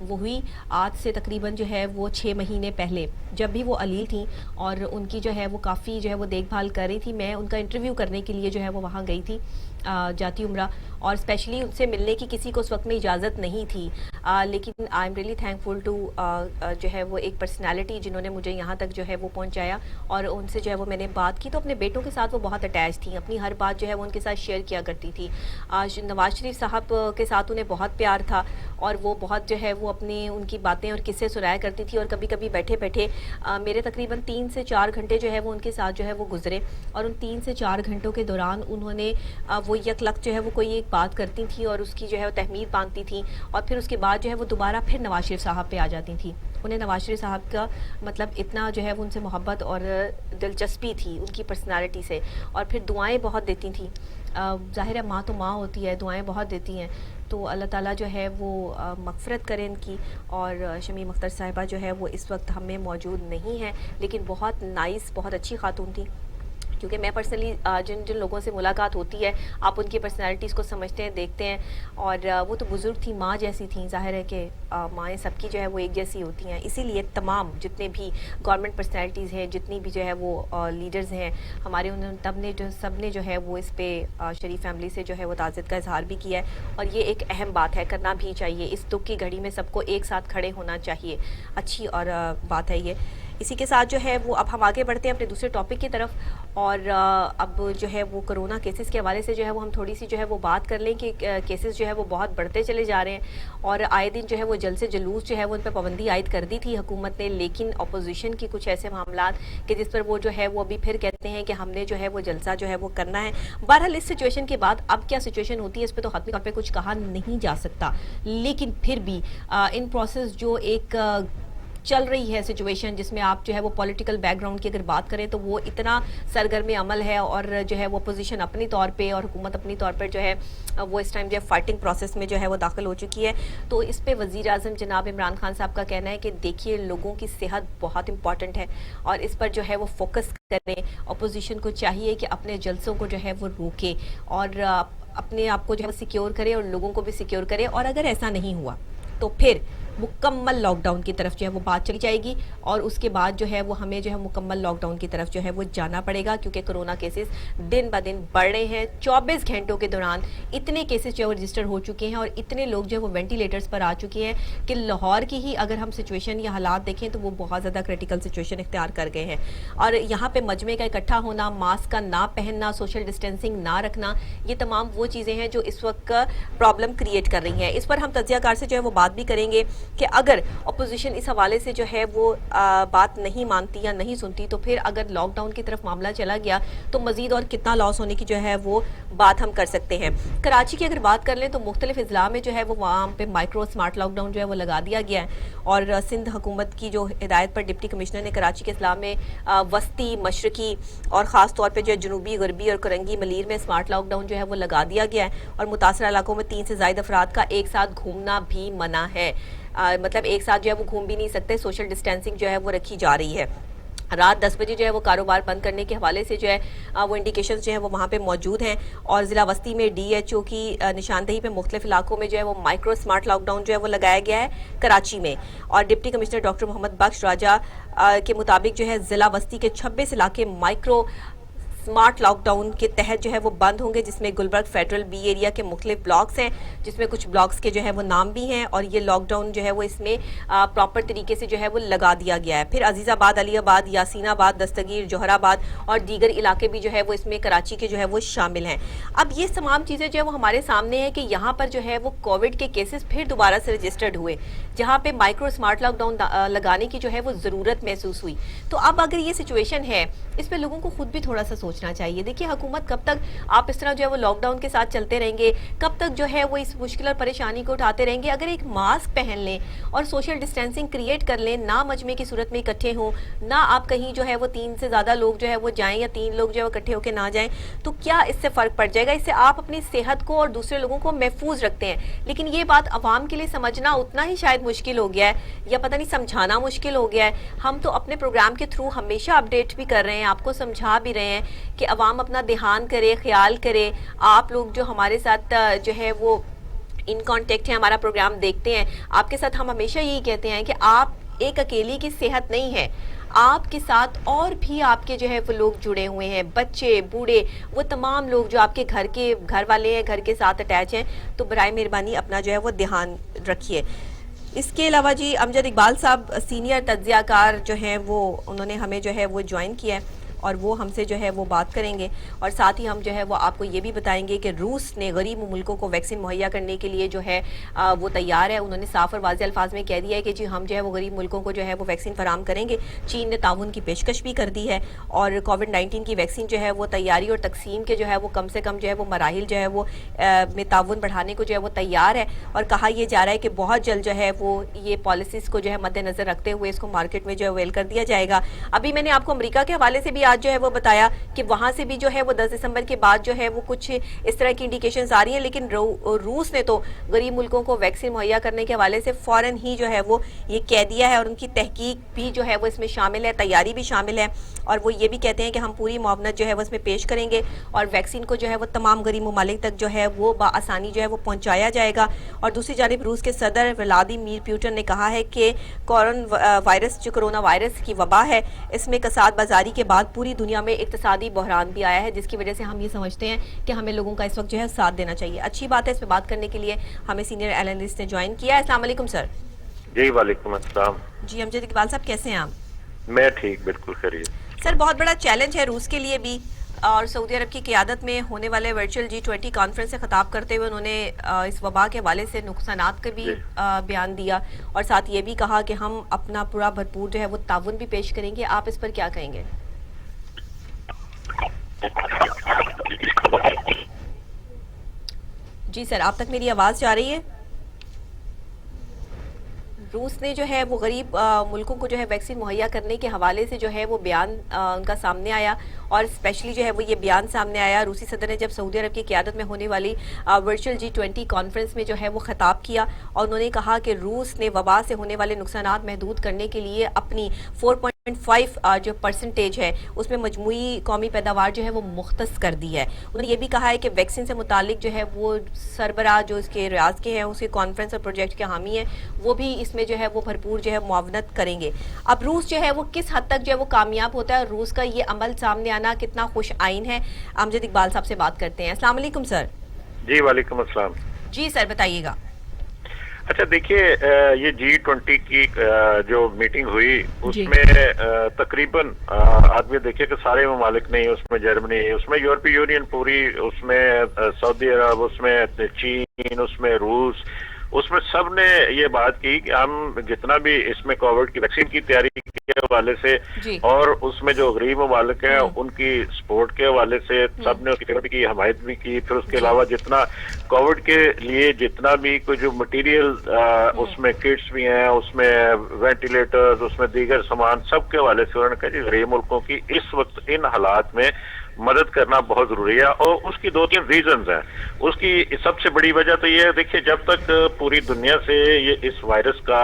وہ ہوئی آج سے تقریباً جو ہے وہ 6 مہینے پہلے, جب بھی وہ علیل تھیں اور ان کی جو ہے وہ کافی جو ہے وہ دیکھ بھال کر رہی تھی. میں ان کا انٹرویو کرنے کے لیے جو ہے وہ وہاں گئی تھی جاتی عمرہ, اور اسپیشلی ان سے ملنے کی کسی کو اس وقت میں اجازت نہیں تھی, لیکن I am really thankful to جو ہے وہ ایک پرسنالٹی جنہوں نے مجھے یہاں تک جو ہے وہ پہنچایا, اور ان سے جو ہے وہ میں نے بات کی تو اپنے بیٹوں کے ساتھ وہ بہت اٹیچ تھیں, اپنی ہر بات جو ہے وہ ان کے ساتھ شیئر کیا کرتی تھی. نواز شریف صاحب کے ساتھ انہیں بہت پیار تھا اور وہ بہت جو ہے وہ اپنی ان کی باتیں اور قصے سنایا کرتی تھی, اور کبھی کبھی بیٹھے بیٹھے میرے تقریباً 3 سے 4 گھنٹے جو ہے وہ ان کے ساتھ جو ہے وہ گزرے, اور ان 3 سے 4 گھنٹوں کے دوران انہوں نے وہ یک لک جو ہے وہ کوئی ایک بات کرتی تھیں اور اس کی جو ہے وہ تحمید باندھتی تھیں, اور پھر اس کے بعد جو ہے وہ دوبارہ پھر نواز شریف صاحب پہ آ جاتی تھیں. انہیں نواز شریف صاحب کا مطلب اتنا جو ہے وہ ان سے محبت اور دلچسپی تھی ان کی پرسنالٹی سے, اور پھر دعائیں بہت دیتی تھیں. ظاہر ہے ماں تو ماں ہوتی ہے, دعائیں بہت دیتی ہیں, تو اللہ تعالیٰ جو ہے وہ مغفرت کریں ان کی. اور شمیم اختر صاحبہ جو ہے وہ اس وقت ہمیں موجود نہیں ہیں, لیکن بہت نائس, بہت اچھی خاتون تھی. کیونکہ میں پرسنلی جن جن لوگوں سے ملاقات ہوتی ہے آپ ان کی پرسنالٹیز کو سمجھتے ہیں, دیکھتے ہیں, اور وہ تو بزرگ تھیں, ماں جیسی تھیں. ظاہر ہے کہ مائیں سب کی جو ہے وہ ایک جیسی ہوتی ہیں, اسی لیے تمام جتنے بھی گورنمنٹ پرسنالٹیز ہیں, جتنی بھی جو ہے وہ لیڈرز ہیں ہمارے, انہوں سب نے جو ہے وہ اس پہ شریف فیملی سے جو ہے وہ تعزیت کا اظہار بھی کیا ہے, اور یہ ایک اہم بات ہے, کرنا بھی چاہیے. اس دکھ کی گھڑی میں سب کو ایک ساتھ کھڑے ہونا چاہیے, اچھی اور بات ہے یہ. اسی کے ساتھ جو ہے وہ اب ہم آگے بڑھتے ہیں اپنے دوسرے ٹاپک کی طرف, اور اب جو ہے وہ کرونا کیسز کے حوالے سے جو ہے وہ ہم تھوڑی سی جو ہے وہ بات کر لیں کہ کیسز جو ہے وہ بہت بڑھتے چلے جا رہے ہیں, اور آئے دن جو ہے وہ جلد سے جلوس جو ہے وہ ان پہ پابندی عائد کر دی تھی حکومت نے, لیکن اپوزیشن کی کچھ ایسے معاملات کہ جس پر وہ جو ہے وہ ابھی پھر کہتے ہیں کہ ہم نے جو ہے وہ جلسہ جو ہے وہ کرنا ہے. بہرحال اس سچویشن کے بعد اب کیا سچویشن ہوتی ہے اس پہ تو حتمی طور پہ کچھ کہا نہیں جا سکتا, لیکن پھر بھی ان پروسیس جو ایک چل رہی ہے سچویشن, جس میں آپ جو ہے وہ پولیٹیکل بیک گراؤنڈ کی اگر بات کریں تو وہ اتنا سرگرم عمل ہے, اور جو ہے وہ اپوزیشن اپنی طور پہ اور حکومت اپنی طور پر جو ہے وہ اس ٹائم جو ہے فائٹنگ پروسیس میں جو ہے وہ داخل ہو چکی ہے. تو اس پہ وزیر اعظم جناب عمران خان صاحب کا کہنا ہے کہ دیکھیے لوگوں کی صحت بہت امپورٹنٹ ہے, اور اس پر جو ہے وہ فوکس کریں. اپوزیشن کو چاہیے کہ اپنے جلسوں کو جو ہے وہ روکے اور اپنے آپ کو جو ہے سیکیور کرے اور لوگوں کو بھی سیکیور کرے, اور اگر ایسا نہیں ہوا تو پھر مکمل لاک ڈاؤن کی طرف جو ہے وہ بات چلی جائے گی, اور اس کے بعد جو ہے وہ ہمیں جو ہے مکمل لاک ڈاؤن کی طرف جو ہے وہ جانا پڑے گا, کیونکہ کرونا کیسز دن بہ دن بڑھ رہے ہیں. 24 گھنٹوں کے دوران اتنے کیسز جو ہے وہ رجسٹر ہو چکے ہیں, اور اتنے لوگ جو ہے وہ وینٹیلیٹرز پر آ چکے ہیں کہ لاہور کی ہی اگر ہم سچویشن یا حالات دیکھیں تو وہ بہت زیادہ کریٹیکل سچویشن اختیار کر گئے ہیں. اور یہاں پہ مجمع کا اکٹھا ہونا, ماسک کا نہ پہننا, سوشل ڈسٹینسنگ نہ رکھنا, یہ تمام وہ چیزیں ہیں جو اس وقت پرابلم کریٹ کر رہی ہیں. اس پر ہم تجزیہ کار سے جو ہے وہ بات بھی کریں گے کہ اگر اپوزیشن اس حوالے سے جو ہے وہ بات نہیں مانتی یا نہیں سنتی تو پھر اگر لاک ڈاؤن کی طرف معاملہ چلا گیا تو مزید اور کتنا لاس ہونے کی جو ہے وہ بات ہم کر سکتے ہیں. کراچی کی اگر بات کر لیں تو مختلف اضلاع میں جو ہے وہ وہاں پہ مائکرو اسمارٹ لاک ڈاؤن جو ہے وہ لگا دیا گیا ہے, اور سندھ حکومت کی جو ہدایت پر ڈپٹی کمشنر نے کراچی کے اضلاع میں وسطی, مشرقی اور خاص طور پہ جو ہے جنوبی, غربی اور کرنگی ملیر میں اسمارٹ لاک ڈاؤن جو ہے وہ لگا دیا گیا ہے, اور متاثرہ علاقوں میں 3 سے زائد افراد کا ایک ساتھ گھومنا بھی منع ہے. مطلب ایک ساتھ جو ہے وہ گھوم بھی نہیں سکتے, سوشل ڈسٹینسنگ جو ہے وہ رکھی جا رہی ہے. رات 10 بجے جو ہے وہ کاروبار بند کرنے کے حوالے سے جو ہے وہ انڈیکیشنز جو ہے وہ وہاں پہ موجود ہیں, اور ضلع وسطی میں ڈی ایچ او کی نشاندہی پہ مختلف علاقوں میں جو ہے وہ مائکرو اسمارٹ لاک ڈاؤن جو ہے وہ لگایا گیا ہے کراچی میں. اور deputy commissioner doctor Muhammad Bakhsh راجہ کے مطابق جو ہے ضلع وسطی کے 26 علاقے مائکرو اسمارٹ لاک ڈاؤن کے تحت جو ہے وہ بند ہوں گے, جس میں گلبرگ فیڈرل بی ایریا کے مختلف بلاکس ہیں, جس میں کچھ بلاکس کے جو ہے وہ نام بھی ہیں, اور یہ لاک ڈاؤن جو ہے وہ اس میں پراپر طریقے سے جو ہے وہ لگا دیا گیا ہے. پھر عزیز آباد, علی آباد, یاسین آباد, دستگیر, جوہر آباد اور دیگر علاقے بھی جو ہے وہ اس میں کراچی کے جو ہے وہ شامل ہیں. اب یہ تمام چیزیں جو ہے وہ ہمارے سامنے ہیں کہ یہاں پر جو ہے وہ کووڈ کے کیسز پھر دوبارہ سے رجسٹرڈ ہوئے, جہاں پہ مائکرو اسمارٹ لاک ڈاؤن لگانے کی جو ہے وہ ضرورت محسوس ہوئی. تو اب اگر یہ سچویشن ہے اس پہ لوگوں کو خود بھی تھوڑا سا سوچنا چاہیے. دیکھیے حکومت کب تک آپ اس طرح جو ہے وہ لاک ڈاؤن کے ساتھ چلتے رہیں گے, کب تک جو ہے وہ اس مشکل اور پریشانی کو اٹھاتے رہیں گے. اگر ایک ماسک پہن لیں اور سوشل ڈسٹینسنگ کریٹ کر لیں, نہ مجمع کی صورت میں اکٹھے ہوں, نہ آپ کہیں جو ہے وہ 3 سے زیادہ لوگ جو ہے وہ جائیں یا 3 لوگ جو ہے وہ اکٹھے ہو کے نہ جائیں, تو کیا اس سے فرق پڑ جائے گا؟ اس سے آپ اپنی صحت کو اور دوسرے لوگوں کو محفوظ رکھتے ہیں, لیکن یہ بات عوام کے لیے سمجھنا اتنا ہی شاید مشکل ہو گیا ہے, یا پتہ نہیں سمجھانا مشکل ہو گیا ہے. ہم تو اپنے پروگرام کے تھرو ہمیشہ اپڈیٹ بھی کر رہے ہیں, آپ کو سمجھا بھی رہے ہیں کہ عوام اپنا دھیان کرے، خیال کرے. آپ لوگ جو ہمارے ساتھ جو ہے وہ ان کانٹیکٹ ہیں، ہمارا پروگرام دیکھتے ہیں، آپ کے ساتھ ہم ہمیشہ یہی کہتے ہیں کہ آپ ایک اکیلی کی صحت نہیں ہے، آپ کے ساتھ اور بھی آپ کے جو ہے وہ لوگ جڑے ہوئے ہیں، بچے، بوڑھے، وہ تمام لوگ جو آپ کے گھر والے ہیں، گھر کے ساتھ اٹیچ ہیں. تو برائے مہربانی اپنا جو ہے وہ دھیان رکھیے. اس کے علاوہ جی امجد اقبال صاحب سینئر تجزیہ کار جو ہیں وہ انہوں نے ہمیں جو ہے وہ جوائن کیا ہے اور وہ ہم سے جو ہے وہ بات کریں گے، اور ساتھ ہی ہم جو ہے وہ آپ کو یہ بھی بتائیں گے کہ روس نے غریب ملکوں کو ویکسین مہیا کرنے کے لیے جو ہے وہ تیار ہے. انہوں نے صاف اور واضح الفاظ میں کہہ دیا ہے کہ جی ہم جو ہے وہ غریب ملکوں کو جو ہے وہ ویکسین فراہم کریں گے. چین نے تعاون کی پیشکش بھی کر دی ہے اور کووڈ-19 کی ویکسین جو ہے وہ تیاری اور تقسیم کے جو ہے وہ کم سے کم جو ہے وہ مراحل جو ہے وہ میں تعاون بڑھانے کو جو ہے وہ تیار ہے، اور کہا یہ جا رہا ہے کہ بہت جلد جو ہے وہ یہ پالیسیز کو جو ہے مد نظر رکھتے ہوئے اس کو مارکیٹ میں جو ہے اویل کر دیا جائے گا. ابھی میں نے آپ کو امریکہ کے حوالے سے بھی آج جو ہے وہ بتایا کہ وہاں سے بھی جو ہے وہ 10 دسمبر کے بعد جو ہے وہ کچھ اس طرح کی انڈیکیشنز آ رہی ہیں، لیکن روس نے تو غریب ملکوں کو ویکسین مہیا کرنے کے حوالے سے فوراً ہی جو ہے وہ یہ کہہ دیا ہے، اور ان کی تحقیق بھی جو ہے وہ اس میں شامل ہے، تیاری بھی شامل ہے، اور وہ یہ بھی کہتے ہیں کہ ہم پوری معاونت جو ہے وہ اس میں پیش کریں گے اور ویکسین کو جو ہے وہ تمام غریب ممالک تک جو ہے وہ بآسانی جو ہے وہ پہنچایا جائے گا. اور دوسری جانب روس کے صدر ولادیمیر پیوٹن نے کہا ہے کہ کرونا وائرس کی وبا ہے، اس میں کساد بازاری کے بعد پوری دنیا میں اقتصادی بحران بھی آیا ہے، جس کی وجہ سے ہم یہ سمجھتے ہیں کہ ہمیں لوگوں کا اس وقت جو ہے ساتھ دینا چاہیے. اچھی بات ہے، اس پہ بات کرنے کے لیے ہمیں سینئر اینالسٹ نے جوائن کیا ہے. السلام علیکم سر. جی وعلیکم السلام. جی امجد اقبال صاحب کیسے ہیں آپ؟ میں ٹھیک، بالکل خیریت. سر بہت بڑا چیلنج ہے روس کے لیے بھی، اور سعودی عرب کی قیادت میں ہونے والے ورچوئل G20 کانفرنس سے خطاب کرتے ہوئے انہوں نے اس وبا کے حوالے سے نقصانات کا بھی بیان دیا، اور ساتھ یہ بھی کہا کہ ہم اپنا پورا بھرپور جو ہے وہ تعاون بھی پیش کریں گے. آپ اس پر کیا کہیں گے؟ جی سر، آپ تک میری آواز جا رہی ہے؟ روس نے جو ہے وہ غریب ملکوں کو جو ہے ویکسین مہیا کرنے کے حوالے سے جو ہے وہ بیان ان کا سامنے آیا، اور اسپیشلی جو ہے وہ یہ بیان سامنے آیا روسی صدر نے جب سعودی عرب کی قیادت میں ہونے والی ورچوئل G20 کانفرنس میں جو ہے وہ خطاب کیا، اور انہوں نے کہا کہ روس نے وبا سے ہونے والے نقصانات محدود کرنے کے لیے اپنی 4.5 جو پرسنٹیج ہے اس میں مجموعی قومی پیداوار جو ہے وہ مختص کر دی ہے. انہوں نے یہ بھی کہا ہے کہ ویکسین سے متعلق جو ہے وہ سربراہ جو اس کے ریاض کے ہیں، اس کے کانفرنس اور پروجیکٹ کے حامی ہیں، وہ بھی اس میں جو ہے وہ بھرپور جو ہے معاونت کریں گے. اب روس جو ہے وہ کس حد تک جو ہے وہ کامیاب ہوتا ہے، اور روس کا یہ عمل سامنے آنا کتنا خوش آئین ہے، امجد اقبال صاحب سے بات کرتے ہیں. السلام علیکم سر. جی وعلیکم السلام. جی سر بتائیے گا. اچھا دیکھیے، یہ G20 کی جو میٹنگ ہوئی اس میں تقریباً آدمی دیکھیے کہ سارے ممالک نہیں، اس میں جرمنی، اس میں یورپی یونین پوری، اس میں سعودی عرب، اس میں چین، اس میں روس، اس میں سب نے یہ بات کی کہ ہم جتنا بھی اس میں کووڈ کی ویکسین کی تیاری کے حوالے سے اور اس میں جو غریب ممالک ہیں ان کی سپورٹ کے حوالے سے سب نے اس کی طرف کی حمایت بھی کی. پھر اس کے علاوہ جتنا کووڈ کے لیے جتنا بھی کوئی جو مٹیریل اس میں کٹس بھی ہیں، اس میں وینٹیلیٹرز، اس میں دیگر سامان، سب کے حوالے سے انہوں نے کہا کہ غریب ملکوں کی اس وقت ان حالات میں مدد کرنا بہت ضروری ہے. اور اس کی 2-3 ریزنز ہیں. اس کی سب سے بڑی وجہ تو یہ ہے، دیکھیے جب تک پوری دنیا سے یہ اس وائرس کا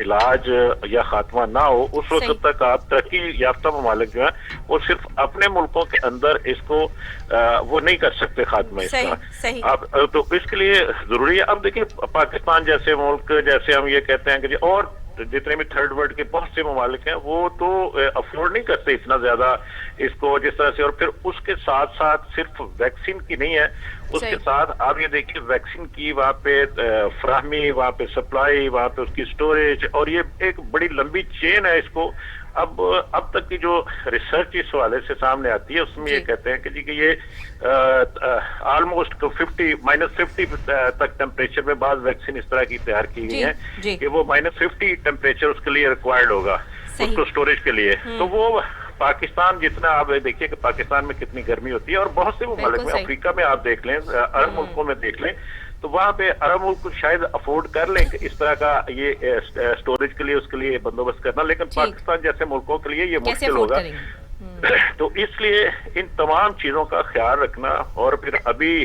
علاج یا خاتمہ نہ ہو اس وقت تک آپ ترقی یافتہ ممالک جو ہیں وہ صرف اپنے ملکوں کے اندر اس کو وہ نہیں کر سکتے خاتمہ اس کا. تو اس کے لیے ضروری ہے. اب دیکھیے پاکستان جیسے ملک، جیسے ہم یہ کہتے ہیں کہ اور جتنے بھی تھرڈ ورلڈ کے بہت سے ممالک ہیں وہ تو افورڈ نہیں کرتے اتنا زیادہ اس کو جس طرح سے. اور پھر اس کے ساتھ ساتھ صرف ویکسین کی نہیں ہے، اس کے ساتھ آپ یہ دیکھیے ویکسین کی وہاں پہ فراہمی، وہاں پہ سپلائی، وہاں پہ اس کی سٹوریج، اور یہ ایک بڑی لمبی چین ہے. اس کو اب تک کی جو ریسرچ اس حوالے سے سامنے آتی ہے اس میں یہ کہتے ہیں کہ جی کہ یہ آلموسٹ -50 تک ٹیمپریچر میں بعض ویکسین اس طرح کی تیار کی گئی ہیں کہ وہ -50 ٹیمپریچر اس کے لیے ریکوائرڈ ہوگا اس کو سٹوریج کے لیے. تو وہ پاکستان جتنا آپ دیکھیے کہ پاکستان میں کتنی گرمی ہوتی ہے، اور بہت سے ممالک میں، افریقہ میں آپ دیکھ لیں، عرب ملکوں میں دیکھ لیں، تو وہاں پہ عرب ملک شاید افورڈ کر لیں کہ اس طرح کا یہ سٹوریج کے لیے اس کے لیے بندوبست کرنا، لیکن پاکستان جیسے ملکوں کے لیے یہ مشکل ہوگا. تو اس لیے ان تمام چیزوں کا خیال رکھنا، اور پھر ابھی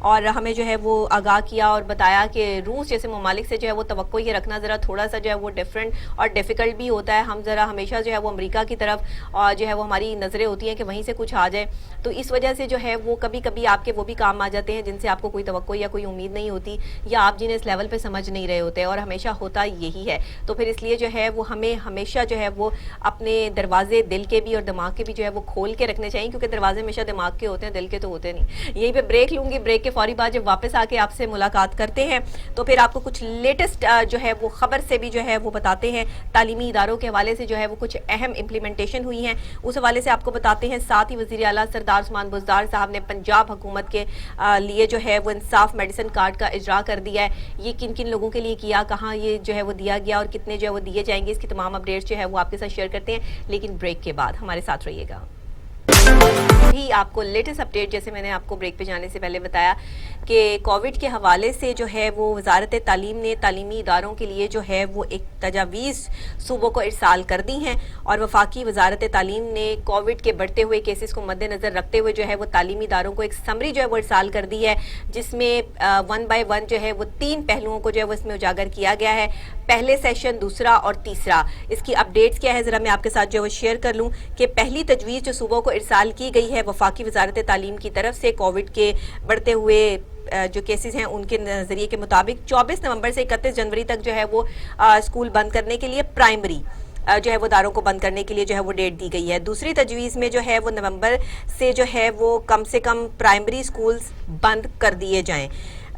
اور ہمیں جو ہے وہ آگاہ کیا اور بتایا کہ روس جیسے ممالک سے جو ہے وہ توقع یہ رکھنا ذرا تھوڑا سا جو ہے وہ ڈیفرنٹ اور ڈیفیکلٹ بھی ہوتا ہے۔ ہم ذرا ہمیشہ جو ہے وہ امریکہ کی طرف اور جو ہے وہ ہماری نظریں ہوتی ہیں کہ وہیں سے کچھ آ جائے، تو اس وجہ سے جو ہے وہ کبھی کبھی آپ کے وہ بھی کام آ جاتے ہیں جن سے آپ کو کوئی توقع یا کوئی امید نہیں ہوتی، یا آپ جنہیں اس لیول پہ سمجھ نہیں رہے ہوتے، اور ہمیشہ ہوتا یہی ہے۔ تو پھر اس لیے جو ہے وہ ہمیں ہمیشہ جو ہے وہ اپنے دروازے دل کے بھی اور دماغ کے بھی جو ہے وہ کھول کے رکھنے چاہیے، کیونکہ دروازے ہمیشہ دماغ کے ہوتے ہیں، دل کے تو ہوتے نہیں۔ یہیں پہ بریک لوں گی، بریک کے فوری بعد جب واپس آ کے آپ سے ملاقات کرتے ہیں تو پھر آپ کو کچھ لیٹسٹ جو ہے وہ خبر سے بھی جو ہے وہ بتاتے ہیں، تعلیمی اداروں کے حوالے سے جو ہے وہ کچھ اہم امپلیمنٹیشن ہوئی ہیں اس حوالے سے آپ کو بتاتے ہیں۔ ساتھ ہی وزیر اعلیٰ سردار عثمان بزدار صاحب نے پنجاب حکومت کے لیے جو ہے وہ انصاف میڈیسن کارڈ کا اجرا کر دیا ہے۔ یہ کن کن لوگوں کے لیے کیا، کہاں یہ جو ہے وہ دیا گیا اور کتنے جو ہے وہ دیے جائیں گے، اس کی تمام اپڈیٹس جو ہے وہ آپ کے ساتھ شیئر کرتے ہیں، لیکن بریک کے بعد ہمارے ساتھ رہیے گا۔ بھی آپ کو لیٹسٹ اپڈیٹ، جیسے میں نے آپ کو بریک پہ جانے سے پہلے بتایا کہ کووڈ کے حوالے سے جو ہے وہ وزارت تعلیم نے تعلیمی اداروں کے لیے جو ہے وہ ایک تجاویز صوبوں کو ارسال کر دی ہیں، اور وفاقی وزارت تعلیم نے کووڈ کے بڑھتے ہوئے کیسز کو مد نظر رکھتے ہوئے جو ہے وہ تعلیمی اداروں کو ایک سمری جو ہے وہ ارسال کر دی ہے، جس میں 1 بائی 1 جو ہے وہ 3 پہلوؤں کو جو ہے وہ اس میں اجاگر کیا گیا ہے۔ پہلے سیشن، دوسرا اور تیسرا، اس کی اپڈیٹس کیا ہے ذرا میں آپ کے ساتھ جو ہے وہ شیئر کر لوں کہ پہلی تجویز جو صوبوں کو ارسال کی گئی ہے وفاقی وزارت تعلیم کی طرف سے کووڈ کے بڑھتے ہوئے جو کیسز ہیں ان کے نظریے کے مطابق 24 نومبر سے 31 جنوری تک جو ہے وہ اسکول بند کرنے کے لیے پرائمری جو ہے وہ اداروں کو بند کرنے کے لیے جو ہے وہ ڈیٹ دی گئی ہے۔ دوسری تجویز میں جو ہے وہ نومبر سے جو ہے وہ کم سے کم پرائمری اسکولز بند کر دیے جائیں،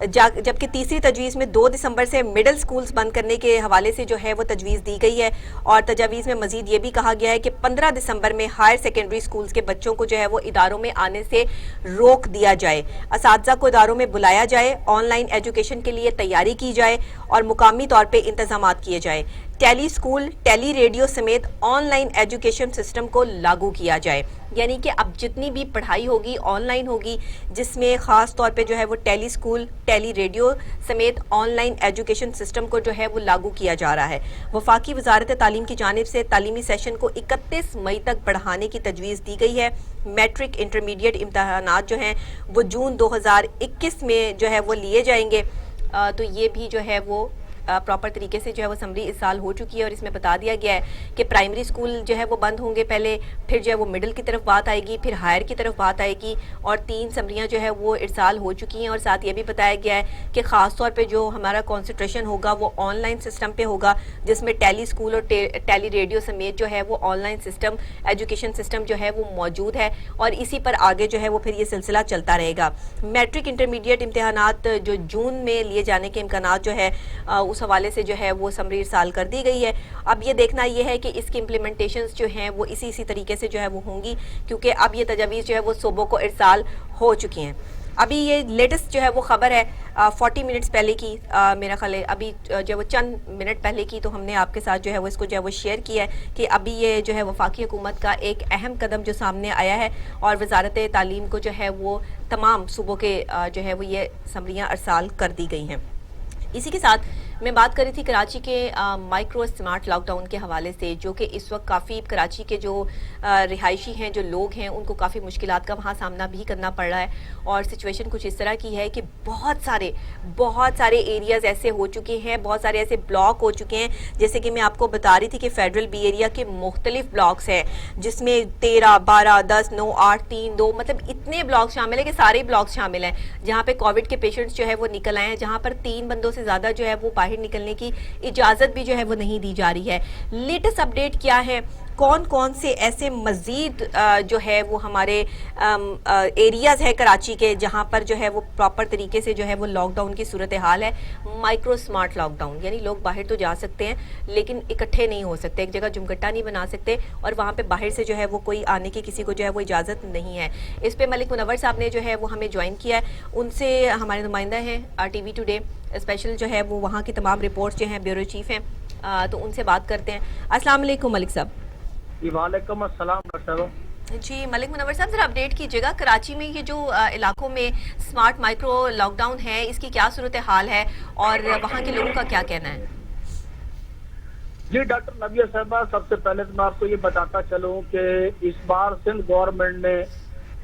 جبکہ تیسری تجویز میں 2 دسمبر سے مڈل سکولز بند کرنے کے حوالے سے جو ہے وہ تجویز دی گئی ہے، اور تجاویز میں مزید یہ بھی کہا گیا ہے کہ 15 دسمبر میں ہائر سیکنڈری سکولز کے بچوں کو جو ہے وہ اداروں میں آنے سے روک دیا جائے، اساتذہ کو اداروں میں بلایا جائے، آن لائن ایجوکیشن کے لیے تیاری کی جائے اور مقامی طور پہ انتظامات کیے جائیں۔ ٹیلی اسکول، ٹیلی ریڈیو سمیت آن لائن ایجوکیشن سسٹم کو لاگو کیا جائے، یعنی کہ اب جتنی بھی پڑھائی ہوگی آن لائن ہوگی، جس میں خاص طور پہ جو ہے وہ ٹیلی اسکول، ٹیلی ریڈیو سمیت آن لائن ایجوکیشن سسٹم کو جو ہے وہ لاگو کیا جا رہا ہے۔ وفاقی وزارت تعلیم کی جانب سے تعلیمی سیشن کو 31 مئی تک بڑھانے کی تجویز دی گئی ہے۔ میٹرک انٹرمیڈیٹ امتحانات جو ہیں وہ جون 2021 میں جو ہے وہ لیے جائیں گے، تو یہ بھی جو ہے وہ پراپر طریقے سے جو ہے وہ سمری اس سال ہو چکی ہے، اور اس میں بتا دیا گیا ہے کہ پرائمری اسکول جو ہے وہ بند ہوں گے پہلے، پھر جو ہے وہ مڈل کی طرف بات آئے گی، پھر ہائر کی طرف بات آئے گی، اور 3 سمریاں جو ہے وہ ارسال ہو چکی ہیں۔ اور ساتھ یہ بھی بتایا گیا ہے کہ خاص طور پہ جو ہمارا کانسنٹریشن ہوگا وہ آن لائن سسٹم پہ ہوگا، جس میں ٹیلی اسکول اور ٹیلی ریڈیو سمیت جو ہے وہ on line system, education system جو ہے وہ موجود ہے، اور اسی پر آگے جو ہے وہ پھر یہ سلسلہ چلتا رہے گا۔ میٹرک انٹرمیڈیٹ امتحانات جو جون میں لیے جانے کے امکانات جو ہے اس حوالے سے جو ہے وہ سمری ارسال کر دی گئی ہے۔ اب یہ دیکھنا یہ ہے کہ اس کی امپلیمنٹیشنز جو ہیں وہ اسی طریقے سے جو ہے وہ ہوں گی، کیونکہ اب یہ تجاویز جو ہے وہ صوبوں کو ارسال ہو چکی ہیں۔ ابھی یہ لیٹسٹ جو ہے وہ خبر ہے 40 منٹس پہلے کی، میرا خیال ہے ابھی جو ہے وہ چند منٹ پہلے کی، تو ہم نے آپ کے ساتھ جو ہے وہ اس کو جو ہے وہ شیئر کیا ہے کہ ابھی یہ جو ہے وفاقی حکومت کا ایک اہم قدم جو سامنے آیا ہے، اور وزارت تعلیم کو جو ہے وہ تمام صوبوں کے جو ہے وہ یہ سمریاں ارسال کر دی گئی ہیں۔ اسی کے ساتھ میں بات کر رہی تھی کراچی کے مائکرو اسمارٹ لاک ڈاؤن کے حوالے سے، جو کہ اس وقت کافی کراچی کے جو رہائشی ہیں، جو لوگ ہیں، ان کو کافی مشکلات کا وہاں سامنا بھی کرنا پڑ رہا ہے، اور سچویشن کچھ اس طرح کی ہے کہ بہت سارے ایریاز ایسے ہو چکے ہیں، بہت سارے ایسے بلاک ہو چکے ہیں، جیسے کہ میں آپ کو بتا رہی تھی کہ فیڈرل بی ایریا کے مختلف بلاکس ہیں، جس میں 13، 12، 10، 9، 8، 3، 2 مطلب اتنے بلاکس شامل ہیں کہ سارے بلاکس شامل ہیں، جہاں پہ کووڈ کے پیشنٹس جو ہے وہ نکل آئے ہیں، جہاں پر 3 بندوں سے زیادہ جو ہے وہ باہر نکلنے کی اجازت بھی جو ہے وہ نہیں دی جا رہی ہے۔ لیٹسٹ اپڈیٹ کیا ہے، کون سے ایسے مزید جو ہے وہ ہمارے ایریاز ہے کراچی کے جہاں پر جو ہے وہ پراپر طریقے سے جو ہے وہ لاک ڈاؤن کی صورتحال ہے۔ مائکرو سمارٹ لاک ڈاؤن، یعنی لوگ باہر تو جا سکتے ہیں لیکن اکٹھے نہیں ہو سکتے، ایک جگہ جمگٹا نہیں بنا سکتے، اور وہاں پہ باہر سے جو ہے وہ کوئی آنے کی کسی کو جو ہے وہ اجازت نہیں ہے۔ اس پہ ملک منور صاحب نے جو ہے وہ ہمیں جوائن کیا ہے، ان سے ہمارے نمائندہ ہیں ٹی وی ٹوڈے اسپیشل جو ہے وہ وہاں کی تمام رپورٹس جو ہیں بیورو چیف ہیں، تو ان سے بات کرتے ہیں۔ السلام علیکم ملک صاحب۔ جی وعلیکم السلام ڈاکٹر صاحب۔ جی ملک منور صاحب، ذرا اپڈیٹ کیجیے گا کراچی میں یہ جو علاقوں میں اسمارٹ مائکرو لاک ڈاؤن ہے، اس کی کیا صورتحال ہے اور وہاں کے لوگوں کا کیا کہنا ہے؟ جی ڈاکٹر نبیہ صاحبہ، سب سے پہلے تو میں آپ کو یہ بتاتا چلوں کہ اس بار سندھ گورنمنٹ نے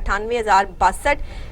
98,062,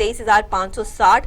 23,560